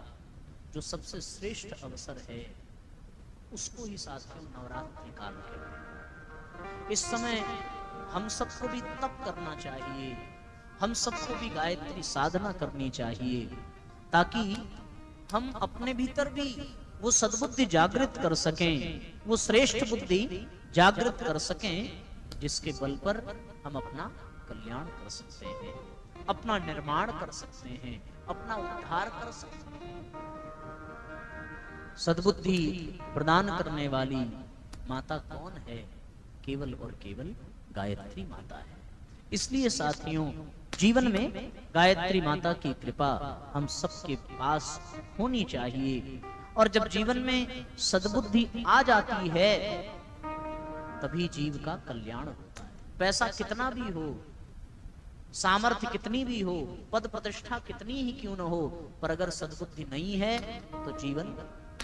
जो सबसे श्रेष्ठ अवसर है, उसको ही साथियों नवरात्रि काल के इस समय हम सबको भी तप करना चाहिए, हम सबको भी गायत्री साधना करनी चाहिए, ताकि हम अपने भीतर भी वो सद्बुद्धि जागृत कर सकें, वो श्रेष्ठ बुद्धि जागृत कर सकें, जिसके बल पर हम अपना कल्याण कर सकते हैं, अपना निर्माण कर सकते हैं, अपना उद्धार कर सकते हैं। सद्बुद्धि प्रदान करने वाली माता कौन है? केवल और केवल गायत्री माता है। इसलिए साथियों, जीवन में गायत्री माता की कृपा हम सबके पास होनी चाहिए। और जब जीवन में सद्बुद्धि आ जाती है तभी जीव का कल्याण होता है। पैसा कितना भी हो, सामर्थ्य कितनी भी हो, पद प्रतिष्ठा कितनी ही क्यों न हो, पर अगर सद्बुद्धि नहीं है तो जीवन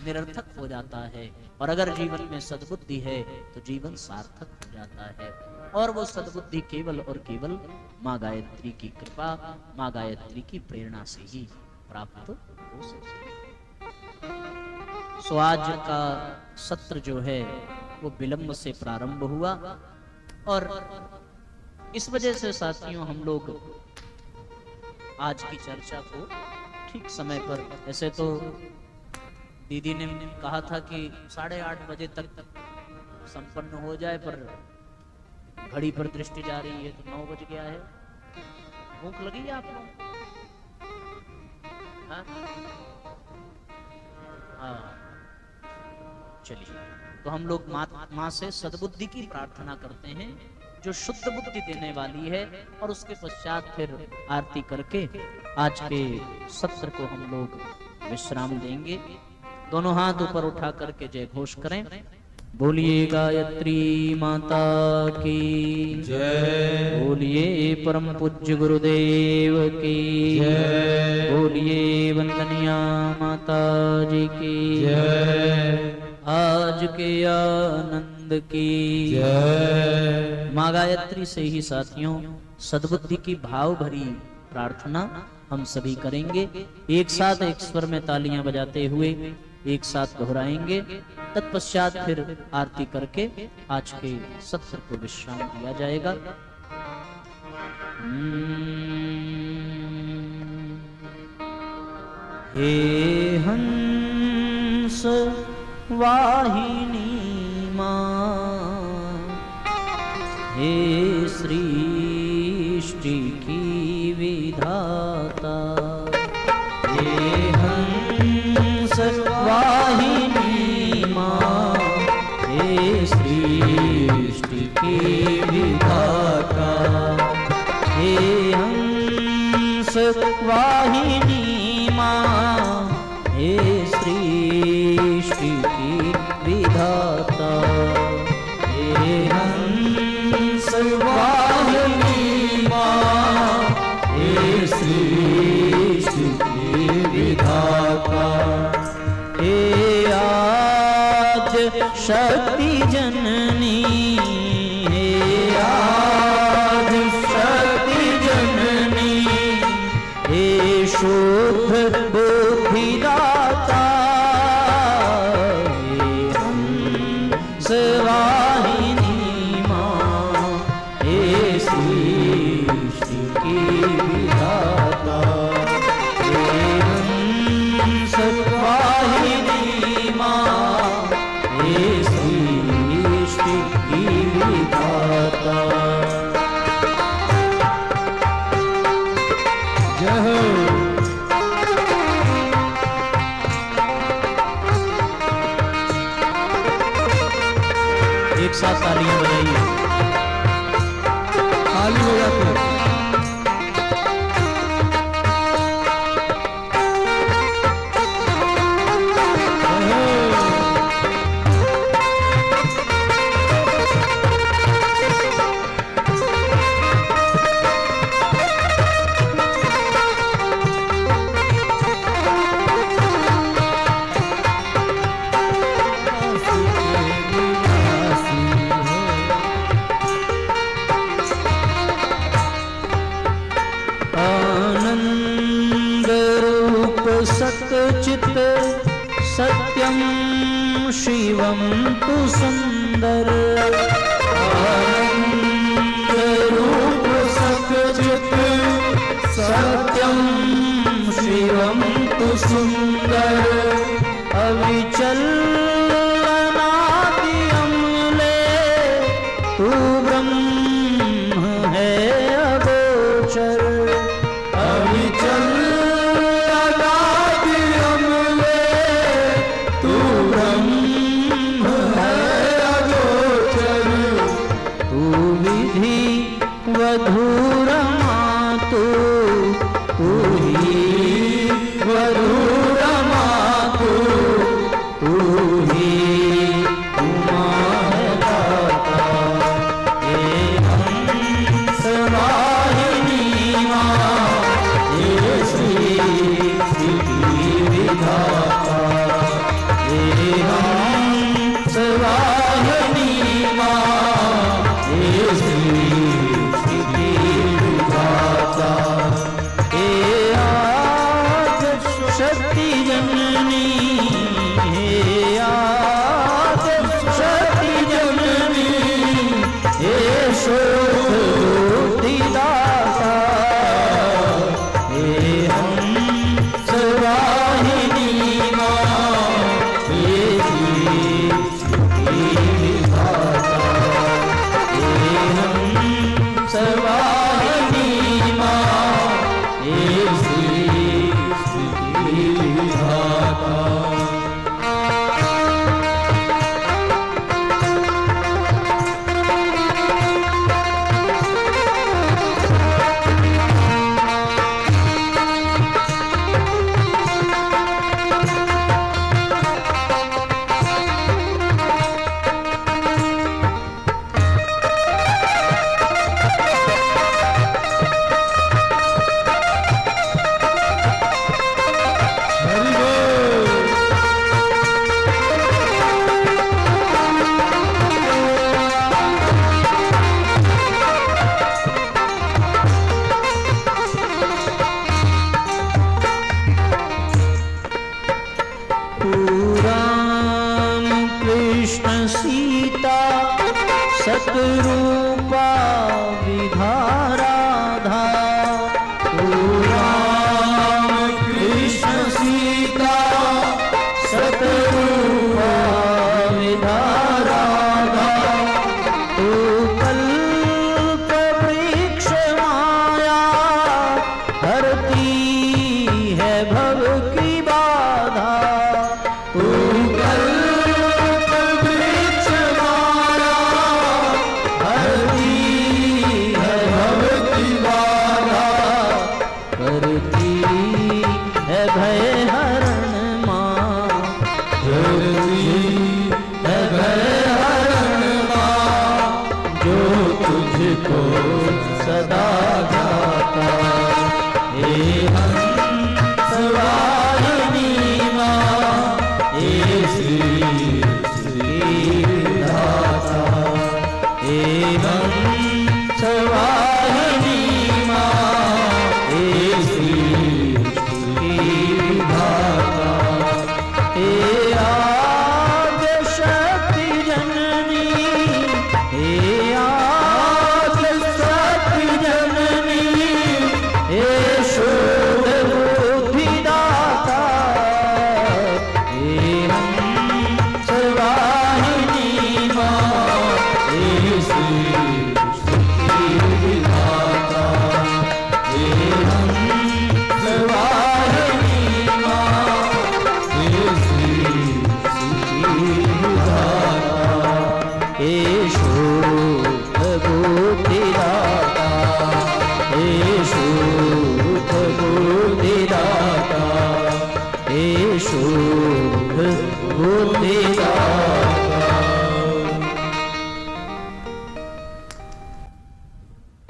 निरर्थक हो जाता है। और अगर जीवन में सद्बुद्धि है तो जीवन सार्थक हो जाता है। और वो सद्बुद्धि केवल और केवल माँ गायत्री की कृपा, माँ गायत्री की प्रेरणा से ही प्राप्त हो सके। सो आज का सत्र जो है वो विलंब से प्रारंभ हुआ और इस वजह से साथियों हम लोग आज की चर्चा को ठीक समय पर, ऐसे तो दीदी ने कहा था कि 8:30 बजे तक संपन्न हो जाए, पर घड़ी पर दृष्टि जा रही है तो 9 बज गया है। भूख लगी है आप लोग? हाँ, चलिए तो हम लोग माँ से सद्बुद्धि की प्रार्थना करते हैं जो शुद्ध बुद्धि देने वाली है, और उसके पश्चात फिर आरती करके आज के सत्र को हम लोग विश्राम देंगे। दोनों हाथ ऊपर उठा करके जय घोष करें। बोलिए गायत्री माता की
जय,
बोलिए परम पूज्य गुरुदेव की
जय,
बोलिए वंदनिया माता जी की
जय,
आज के आनंद की
जय।
माँ गायत्री से ही साथियों सद्बुद्धि की भाव भरी प्रार्थना हम सभी करेंगे। एक साथ एक स्वर में तालियां बजाते हुए एक साथ दोहराएंगे। तत्पश्चात फिर आरती करके आज के सत्र को विश्राम दिया जाएगा। हे हंस वाहिनी माँ, हे सृष्टि की विधाता, हे हंस वाहिनी माँ, हे सृष्टि की विधाता, हे हंस वाहिनी माँ, हे सृष्टि की विधाता, हे हंस वाहिनी माँ, हे सृष्टि की विधाता, हे आद्य शक्ति जननी, हे आद्य शक्ति जननी, हे शुद्ध बुद्धिदाता, हे हंस वाहिनी माँ, हे सृष्टि की विधाता, हे हंस वाहिनी माँ, हे सृष्टि की विधाता।
जय हो।
एक साथ तालियां बजाइए।
ताली बजाते हैं।
आनंद रूप सच्चित सत्यम शिवम तु सुंदर,
आनंद रूप सच्चित सत्यम शिवम तु सुंदर,
अविचल अनादि अमले तू ब्रह्म है अगोचर,
अविचल अनादि अमले तू ब्रह्म है अगोचर,
तू विधि वधूरमा तू
तू ही वधूरमा तू,
तू शक्ति जननी हे आद्य शक्ति जननी हे शोध बुद्धि दाता हे हंस वाहिनी मां हे विधाता हे हंस वाहिनी मां हे विधाता। राम कृष्ण सीता सतरूपा विधाराधा राम कृष्ण सीता सतरूपा विधाराधा तू कल्प वृक्ष माया हरती है भव की बाधा सदा जाता हे हंस वाहिनी मां हे श्री दाता हे हंस वाहिनी मां हे श्री दाता हे आद्य शक्ति जननी हे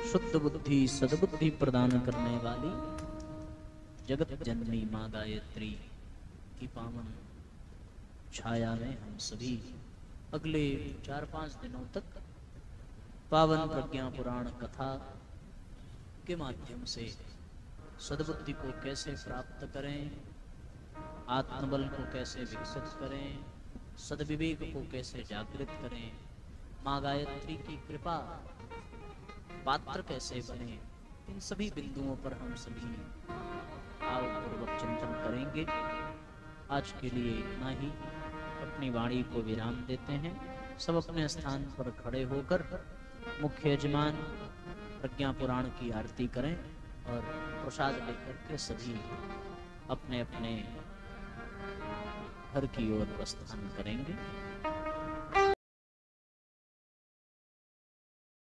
शुद्ध बुद्धि सद्बुद्धि प्रदान करने वाली जगत जननी माँ गायत्री की पावन छाया में हम सभी अगले 4-5 दिनों तक पावन प्रज्ञा पुराण कथा के माध्यम से सद्बुद्धि को कैसे प्राप्त करें, आत्मबल को कैसे विकसित करें, सद्विवेक को कैसे जागृत करें, माँ गायत्री की कृपा पात्र कैसे बने, इन सभी बिंदुओं पर हम सभी भावपूर्वक चिंतन करेंगे। आज के लिए इतना ही, अपनी वाणी को विराम देते हैं। सब अपने स्थान पर खड़े होकर मुख्य यजमान प्रज्ञा पुराण की आरती करें और प्रसाद लेकर के सभी अपने अपने घर की ओर प्रस्थान करेंगे।